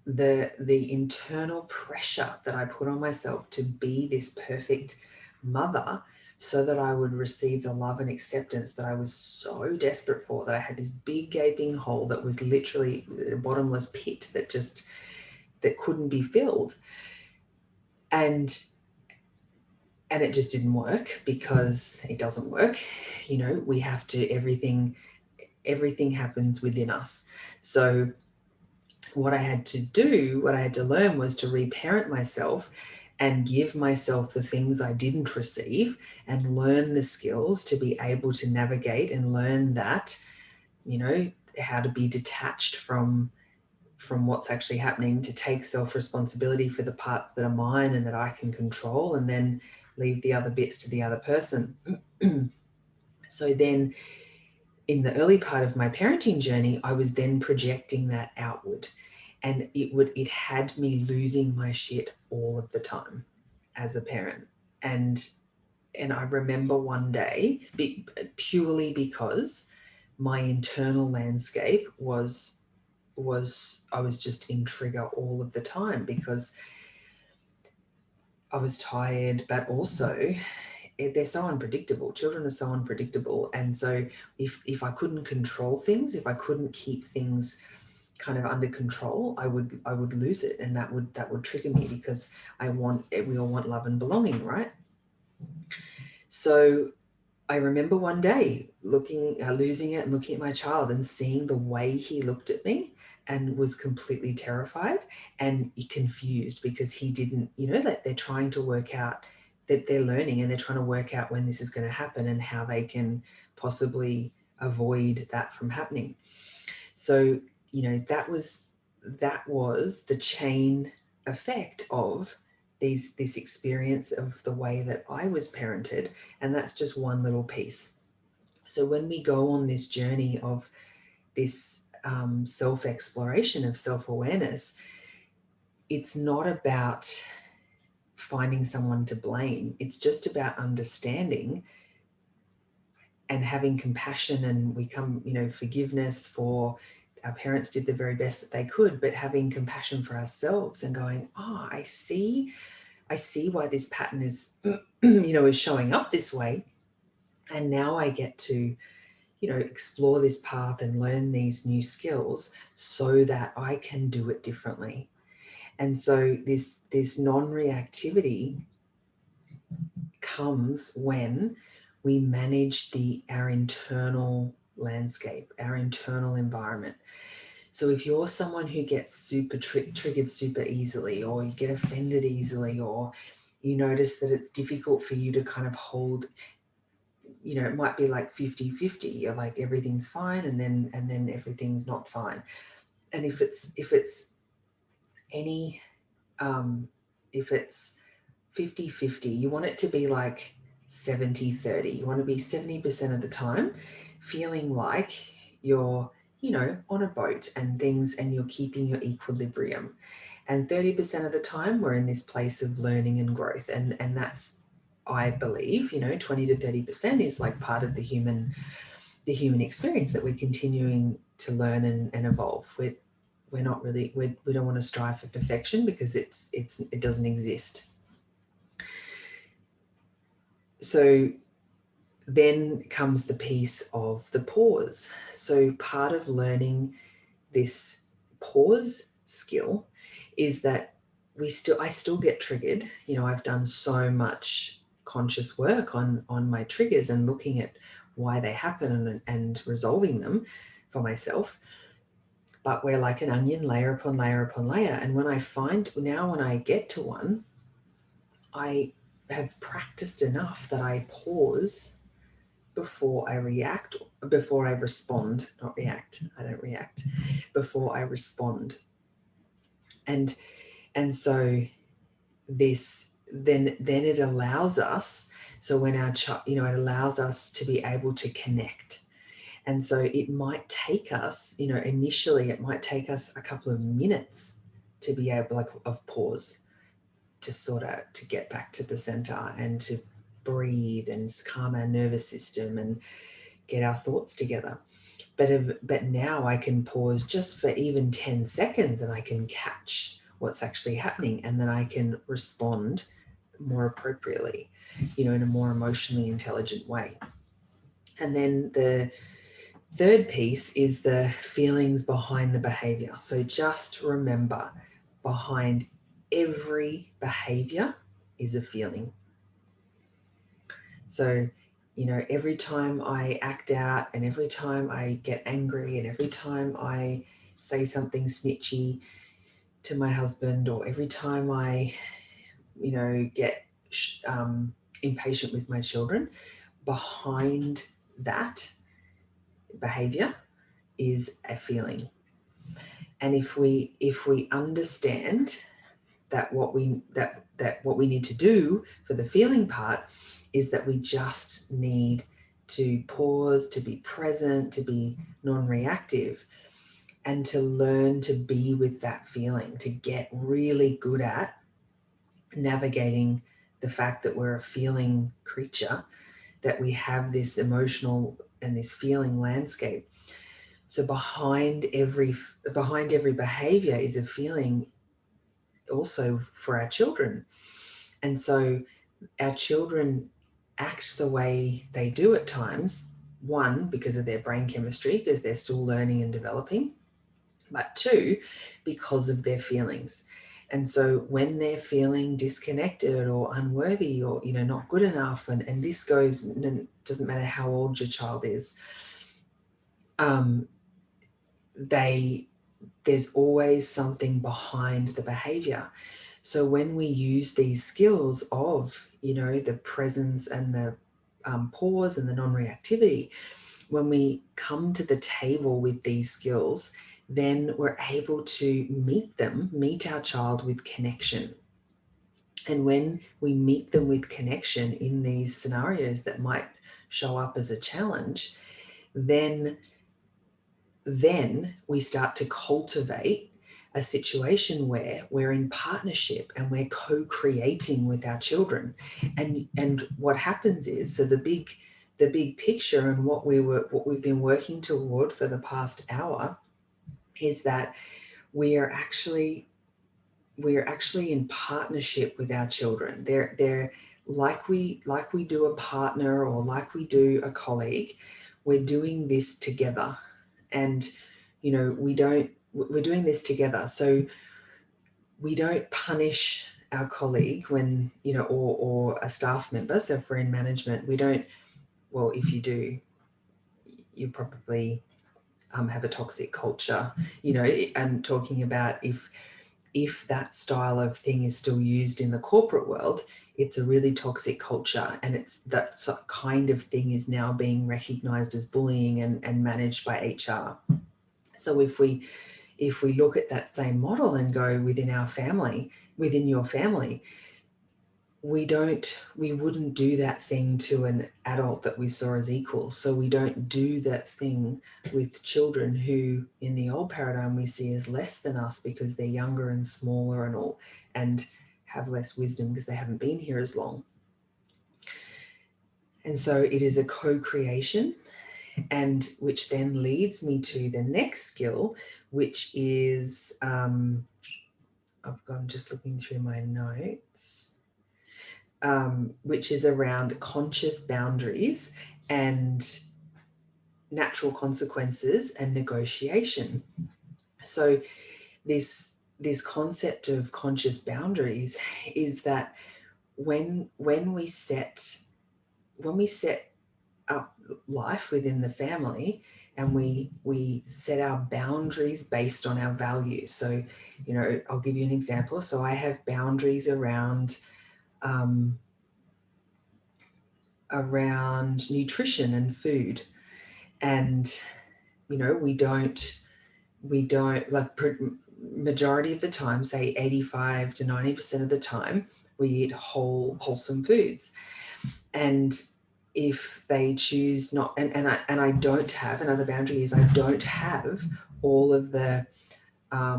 the internal pressure that I put on myself to be this perfect mother, so that I would receive the love and acceptance that I was so desperate for, that I had this big gaping hole that was literally a bottomless pit that couldn't be filled. And it just didn't work, because it doesn't work. We have to, everything happens within us. So what I had to learn was to reparent myself and give myself the things I didn't receive, and learn the skills to be able to navigate and learn that, how to be detached from what's actually happening, to take self-responsibility for the parts that are mine and that I can control, and then leave the other bits to the other person. So then, in the early part of my parenting journey, I was then projecting that outward, and it had me losing my shit all of the time as a parent. And I remember one day, purely because my internal landscape was I was just in trigger all of the time, because I was tired, but also they're so unpredictable. Children are so unpredictable. And so if I couldn't control things, if I couldn't keep things kind of under control, I would lose it. And that would trigger me, because we all want love and belonging, right? So I remember one day losing it, and looking at my child and seeing the way he looked at me, and was completely terrified and confused, because he didn't, that they're trying to work out, that they're learning, and they're trying to work out when this is going to happen and how they can possibly avoid that from happening. So, that was the chain effect of this experience of the way that I was parented. And that's just one little piece. So when we go on this journey of this self-exploration, of self-awareness, it's not about finding someone to blame. It's just about understanding and having compassion, and we come, forgiveness for our parents did the very best that they could, but having compassion for ourselves and going, oh, I see why this pattern is, is showing up this way. And now I get to, explore this path and learn these new skills so that I can do it differently. And so this non-reactivity comes when we manage our internal landscape, our internal environment. So if you're someone who gets super triggered super easily, or you get offended easily, or you notice that it's difficult for you to kind of hold, it might be like 50-50. You're like, everything's fine, and then everything's not fine. And if it's any if it's 50-50, you want it to be like 70-30. You want to be 70% of the time feeling like you're, on a boat and you're keeping your equilibrium. And 30% of the time we're in this place of learning and growth. And that's, I believe, 20 to 30% is like part of the human experience, that we're continuing to learn and evolve. We're not really, we don't want to strive for perfection, because it doesn't exist. So then comes the piece of the pause. So part of learning this pause skill is that I still get triggered. I've done so much conscious work on my triggers and looking at why they happen and resolving them for myself. But we're like an onion, layer upon layer upon layer. And when I get to one, I have practiced enough that I pause before I respond, not react. I don't react, before I respond. And so this, then it allows us, so when our child, it allows us to be able to connect. And so it might take us, initially it might take us a couple of minutes to be able, of pause, to get back to the center and to breathe and calm our nervous system and get our thoughts together. But now I can pause just for even 10 seconds and I can catch what's actually happening, and then I can respond more appropriately, in a more emotionally intelligent way. And then the third piece is the feelings behind the behavior. So just remember, behind every behavior is a feeling. So, every time I act out, and every time I get angry, and every time I say something snitchy to my husband, or every time I, get impatient with my children, behind that behavior is a feeling. And if we understand that what we need to do for the feeling part is that we just need to pause, to be present, to be non-reactive, and to learn to be with that feeling, to get really good at navigating the fact that we're a feeling creature, that we have this emotional and this feeling landscape. So behind every behavior is a feeling, also for our children. And so our children act the way they do at times, one, because of their brain chemistry, because they're still learning and developing, but two, because of their feelings. And so when they're feeling disconnected or unworthy or, not good enough, and this goes, doesn't matter how old your child is, there's always something behind the behavior. So when we use these skills of, the presence and the pause and the non-reactivity, when we come to the table with these skills, then we're able to meet our child with connection. And when we meet them with connection in these scenarios that might show up as a challenge, then we start to cultivate a situation where we're in partnership and we're co-creating with our children. And what happens is, so the big picture and what we've been working toward for the past hour is that we are actually in partnership with our children. They're like we do a partner, or like we do a colleague. We're doing this together, and we're doing this together. So we don't punish our colleague when, or a staff member. So if we're in management, we don't, well, if you do, you probably have a toxic culture. I'm talking about if that style of thing is still used in the corporate world, it's a really toxic culture, and it's that kind of thing is now being recognized as bullying and managed by HR. So if we look at that same model and go within your family, we wouldn't do that thing to an adult that we saw as equal. So we don't do that thing with children who in the old paradigm we see as less than us because they're younger and smaller and all, and have less wisdom because they haven't been here as long. And so it is a co-creation, and which then leads me to the next skill, which is, I'm just looking through my notes, which is around conscious boundaries and natural consequences and negotiation. So this concept of conscious boundaries is that when we set up life within the family, and we set our boundaries based on our values. So, I'll give you an example. So I have boundaries around nutrition and food, and we don't like, majority of the time, say 85 to 90% of the time, we eat wholesome foods. And if they choose not, and I don't have, another boundary is I don't have all of the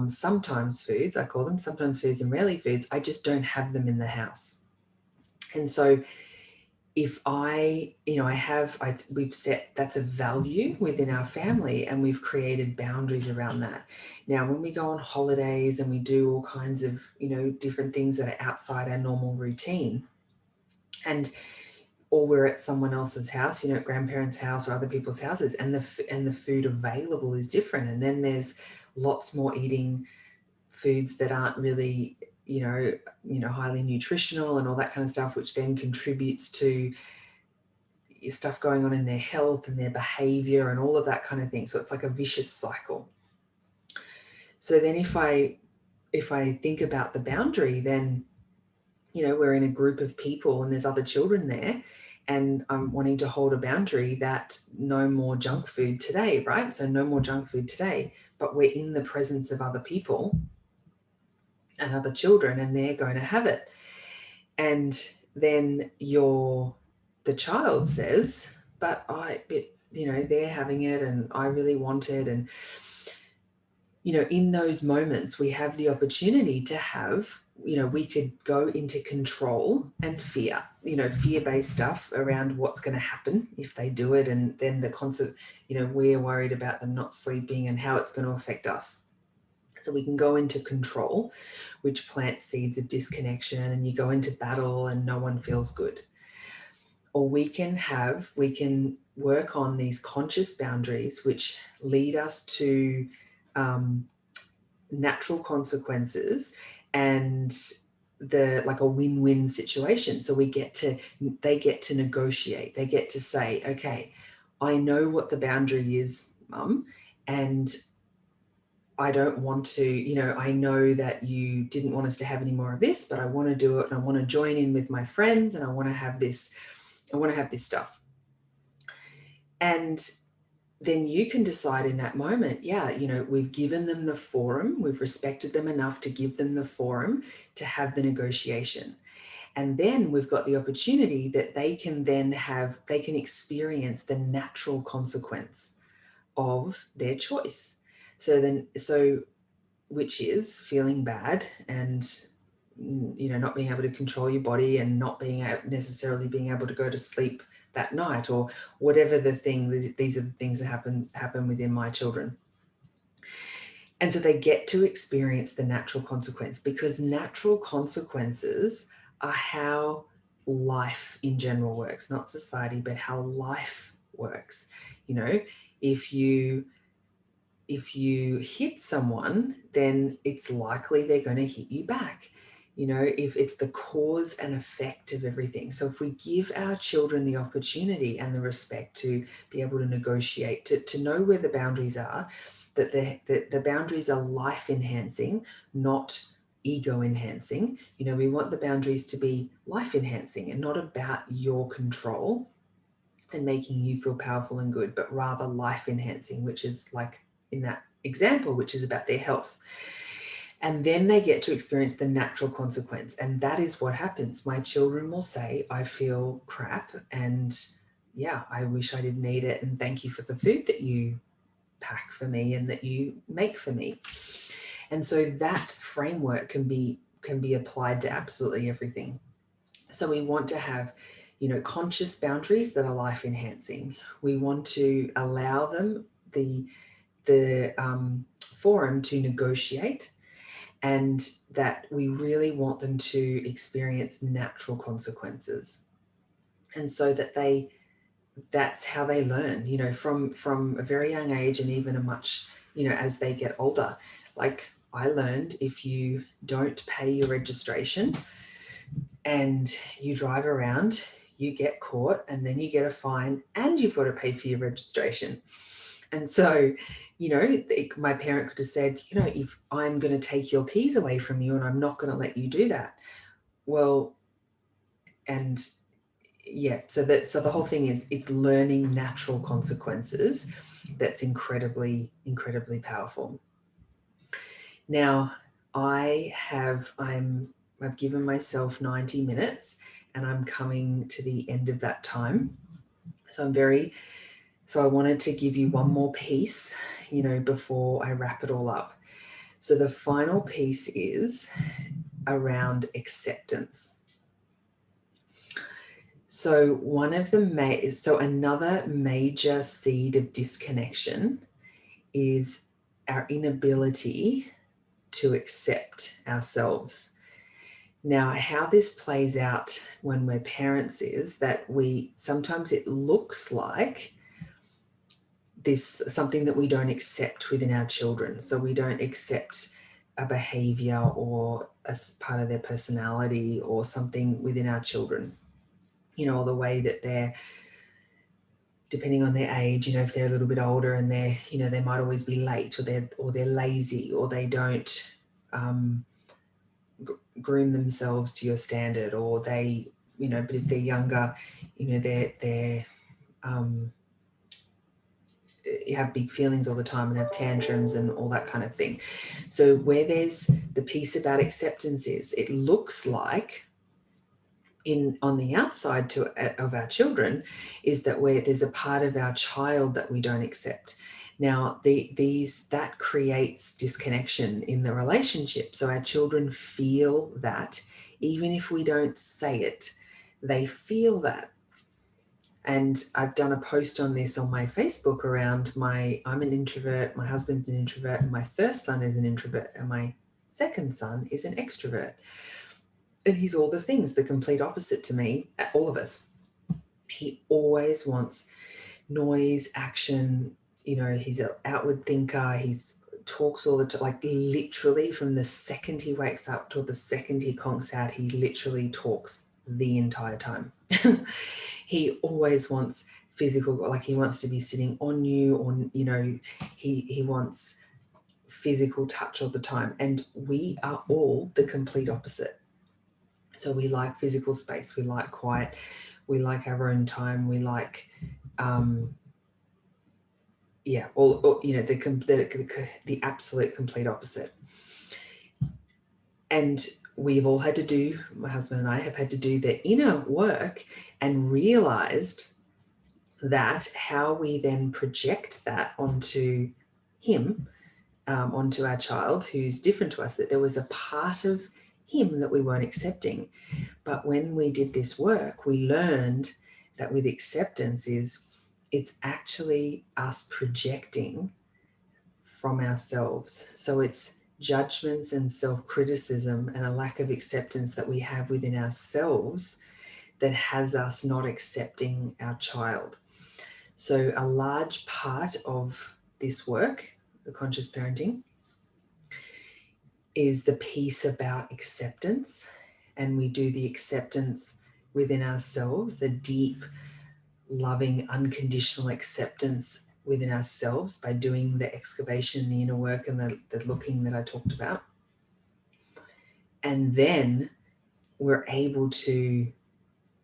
sometimes foods, I call them sometimes foods and rarely foods, I just don't have them in the house. And so if we've set, that's a value within our family, and we've created boundaries around that. Now, when we go on holidays and we do all kinds of, different things that are outside our normal routine, or we're at someone else's house, at grandparents' house or other people's houses, and the food available is different. And then there's lots more eating foods that aren't really, highly nutritional and all that kind of stuff, which then contributes to stuff going on in their health and their behavior and all of that kind of thing. So it's like a vicious cycle. So then if I think about the boundary, then, we're in a group of people and there's other children there, and I'm wanting to hold a boundary that no more junk food today, right? So no more junk food today, but we're in the presence of other people and other children, and they're going to have it. And then the child says, but they're having it and I really want it. And, in those moments, we have the opportunity to have, we could go into control and fear, fear-based stuff around what's going to happen if they do it. And then the concept, we're worried about them not sleeping and how it's going to affect us. So we can go into control, which plants seeds of disconnection, and you go into battle and no one feels good. Or we can work on these conscious boundaries, which lead us to natural consequences and like a win-win situation. So they get to negotiate. They get to say, okay, I know what the boundary is, Mum, and I don't want to, I know that you didn't want us to have any more of this, but I want to do it, and I want to join in with my friends, and I want to have this stuff. And then you can decide in that moment, we've given them the forum, we've respected them enough to give them the forum to have the negotiation. And then we've got the opportunity that they can experience the natural consequence of their choice. So which is feeling bad and, you know, not being able to control your body and not being necessarily being able to go to sleep that night, or whatever the thing. These are the things that happen within my children. And so they get to experience the natural consequence, because natural consequences are how life in general works, not society, but how life works. You know, if you hit someone, then it's likely they're going to hit you back. You know, if it's the cause and effect of everything. So if we give our children the opportunity and the respect to be able to negotiate, to know where the boundaries are, that the boundaries are life enhancing, not ego enhancing. You know, we want the boundaries to be life enhancing and not about your control and making you feel powerful and good, but rather life enhancing, which is like in that example, which is about their health. And then they get to experience the natural consequence. And that is what happens. My children will say, I feel crap. And yeah, I wish I didn't eat it. And thank you for the food that you pack for me and that you make for me. And so that framework can be applied to absolutely everything. So we want to have, you know, conscious boundaries that are life enhancing. We want to allow them the forum to negotiate, and that we really want them to experience natural consequences. And so that that's how they learn, you know, from a very young age, and even a much, you know, as they get older. Like I learned, if you don't pay your registration and you drive around, you get caught, and then you get a fine, and you've got to pay for your registration. And so, you know, my parent could have said, you know, if I'm going to take your keys away from you and I'm not going to let you do that. Well, and yeah, so the whole thing is, it's learning natural consequences. That's incredibly, incredibly powerful. Now, I've given myself 90 minutes and I'm coming to the end of that time. So I wanted to give you one more piece, you know, before I wrap it all up. So the final piece is around acceptance. So another major seed of disconnection is our inability to accept ourselves. Now, how this plays out when we're parents is that sometimes it looks like something that we don't accept within our children. So we don't accept a behavior or as part of their personality or something within our children, you know, or the way that they're, depending on their age, you know, if they're a little bit older and they're, you know, they might always be late, or they're lazy, or they don't groom themselves to your standard, or they, you know, but if they're younger, you know, they're you have big feelings all the time and have tantrums and all that kind of thing. So where there's the piece about acceptance is, it looks like on the outside of our children is that there's a part of our child that we don't accept. Now, that creates disconnection in the relationship. So our children feel that, even if we don't say it, they feel that. And I've done a post on this on my Facebook around I'm an introvert, my husband's an introvert, and my first son is an introvert, and my second son is an extrovert. And he's all the things, the complete opposite to me, all of us. He always wants noise, action, you know, he's an outward thinker, he talks all the time, like literally from the second he wakes up till the second he conks out, he literally talks the entire time. He always wants physical, like he wants to be sitting on you, or, you know, he wants physical touch all the time. And we are all the complete opposite. So we like physical space, we like quiet, we like our own time, we like, all you know, the absolute complete opposite. And we've all had to do, my husband and I have had to do the inner work and realized that how we then project that onto him onto our child who's different to us, that there was a part of him that we weren't accepting. But when we did this work, we learned that with acceptance it's actually us projecting from ourselves. So it's judgments and self-criticism and a lack of acceptance that we have within ourselves that has us not accepting our child. So a large part of this work, the conscious parenting, is the piece about acceptance. And we do the acceptance within ourselves, the deep, loving, unconditional acceptance within ourselves by doing the excavation, the inner work, and the looking that I talked about. And then we're able to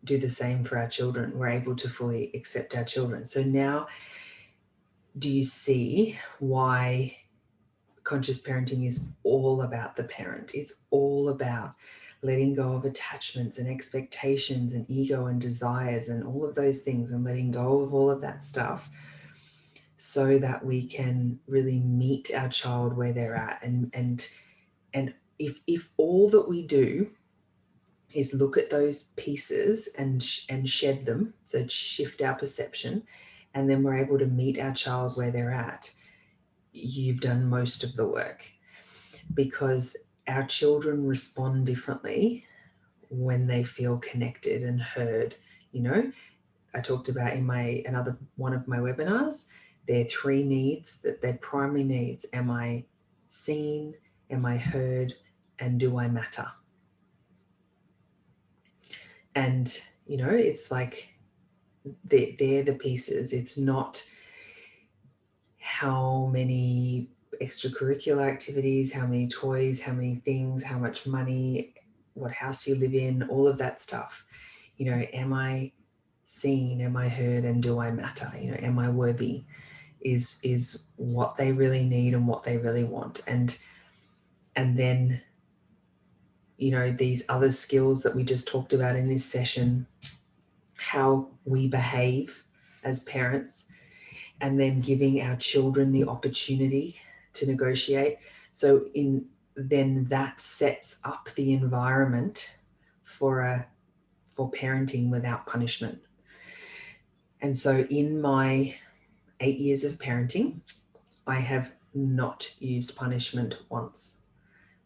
do the same for our children. We're able to fully accept our children. So now, do you see why conscious parenting is all about the parent? It's all about letting go of attachments and expectations and ego and desires and all of those things, and letting go of all of that stuff so that we can really meet our child where they're at. And if all that we do is look at those pieces and shed them, so shift our perception, and then we're able to meet our child where they're at, you've done most of the work. Because our children respond differently when they feel connected and heard. You know, I talked about in another one of my webinars, there are 3 needs, that they're primary needs. Am I seen? Am I heard? And do I matter? And, you know, it's like they're the pieces. It's not how many extracurricular activities, how many toys, how many things, how much money, what house you live in, all of that stuff. You know, am I seen? Am I heard? And do I matter? You know, am I worthy? Is what they really need and what they really want. And then, you know, these other skills that we just talked about in this session, how we behave as parents, and then giving our children the opportunity to negotiate. So then that sets up the environment for parenting without punishment. And so in my 8 years of parenting, I have not used punishment once.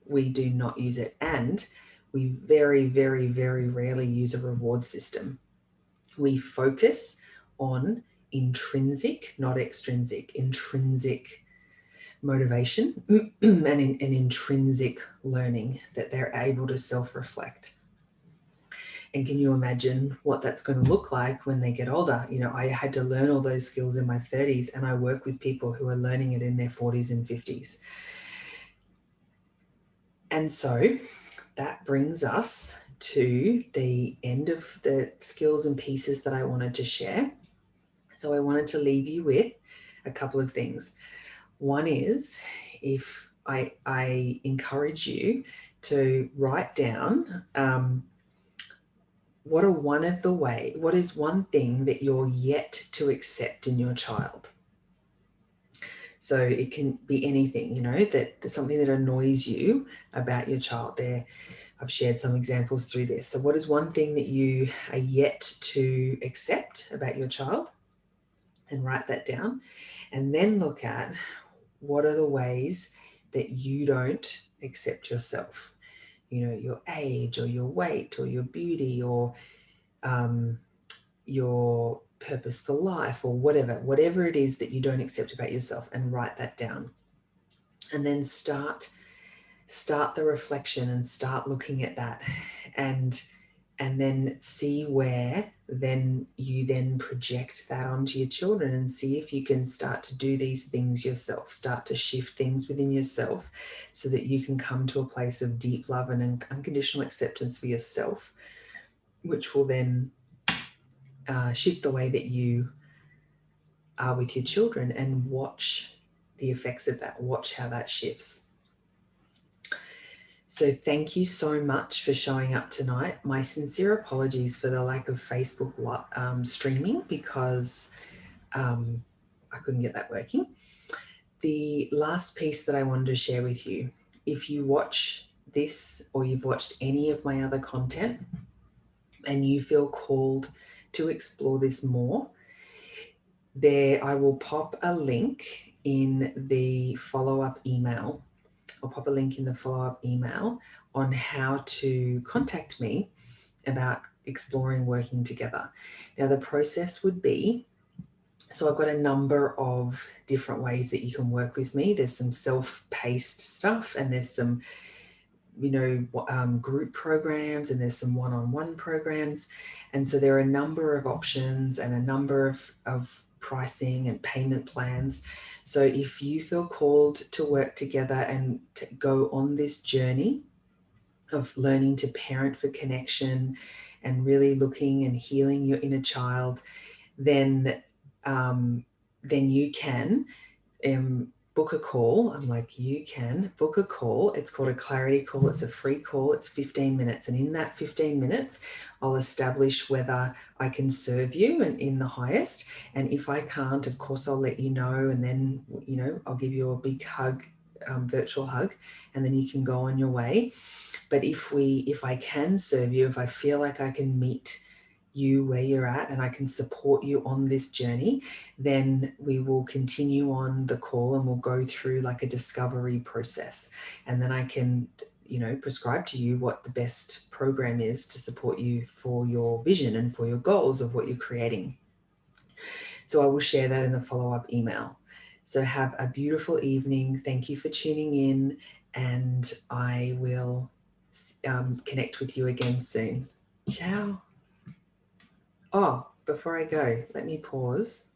We do not use it. And we very, very, very rarely use a reward system. We focus on intrinsic, not extrinsic, intrinsic motivation and intrinsic learning, that they're able to self-reflect. And can you imagine what that's going to look like when they get older? You know, I had to learn all those skills in my 30s, and I work with people who are learning it in their 40s and 50s. And so that brings us to the end of the skills and pieces that I wanted to share. So I wanted to leave you with a couple of things. One is, if I encourage you to write down what is one thing that you're yet to accept in your child. So it can be anything, you know, that's something that annoys you about your child. There, I've shared some examples through this. So what is one thing that you are yet to accept about your child? And write that down. And then look at, what are the ways that you don't accept yourself? You know, your age or your weight or your beauty or your purpose for life or whatever it is that you don't accept about yourself, and write that down. And then start the reflection and start looking at that, and then see where then you then project that onto your children, and see if you can start to do these things yourself, start to shift things within yourself so that you can come to a place of deep love and unconditional acceptance for yourself, which will then shift the way that you are with your children, and watch the effects of that, watch how that shifts. So thank you so much for showing up tonight. My sincere apologies for the lack of Facebook streaming, because I couldn't get that working. The last piece that I wanted to share with you, if you watch this or you've watched any of my other content and you feel called to explore this more, there I will pop a link in the follow-up email. I'll pop a link in the follow-up email on how to contact me about exploring working together. Now, the process would be, so I've got a number of different ways that you can work with me. There's some self-paced stuff, and there's some, group programs, and there's some one-on-one programs. And so there are a number of options and a number of pricing and payment plans. So if you feel called to work together and to go on this journey of learning to parent for connection and really looking and healing your inner child, then you can book a call. I'm like, you can book a call. It's called a clarity call. It's a free call. It's 15 minutes. And in that 15 minutes, I'll establish whether I can serve you and in the highest. And if I can't, of course, I'll let you know. And then, I'll give you a big hug, virtual hug, and then you can go on your way. But if I can serve you, if I feel like I can meet you where you're at and I can support you on this journey, then we will continue on the call and we'll go through like a discovery process. And then I can, prescribe to you what the best program is to support you for your vision and for your goals of what you're creating. So I will share that in the follow-up email. So have a beautiful evening. Thank you for tuning in, and I will connect with you again soon. Ciao. Oh, before I go, let me pause.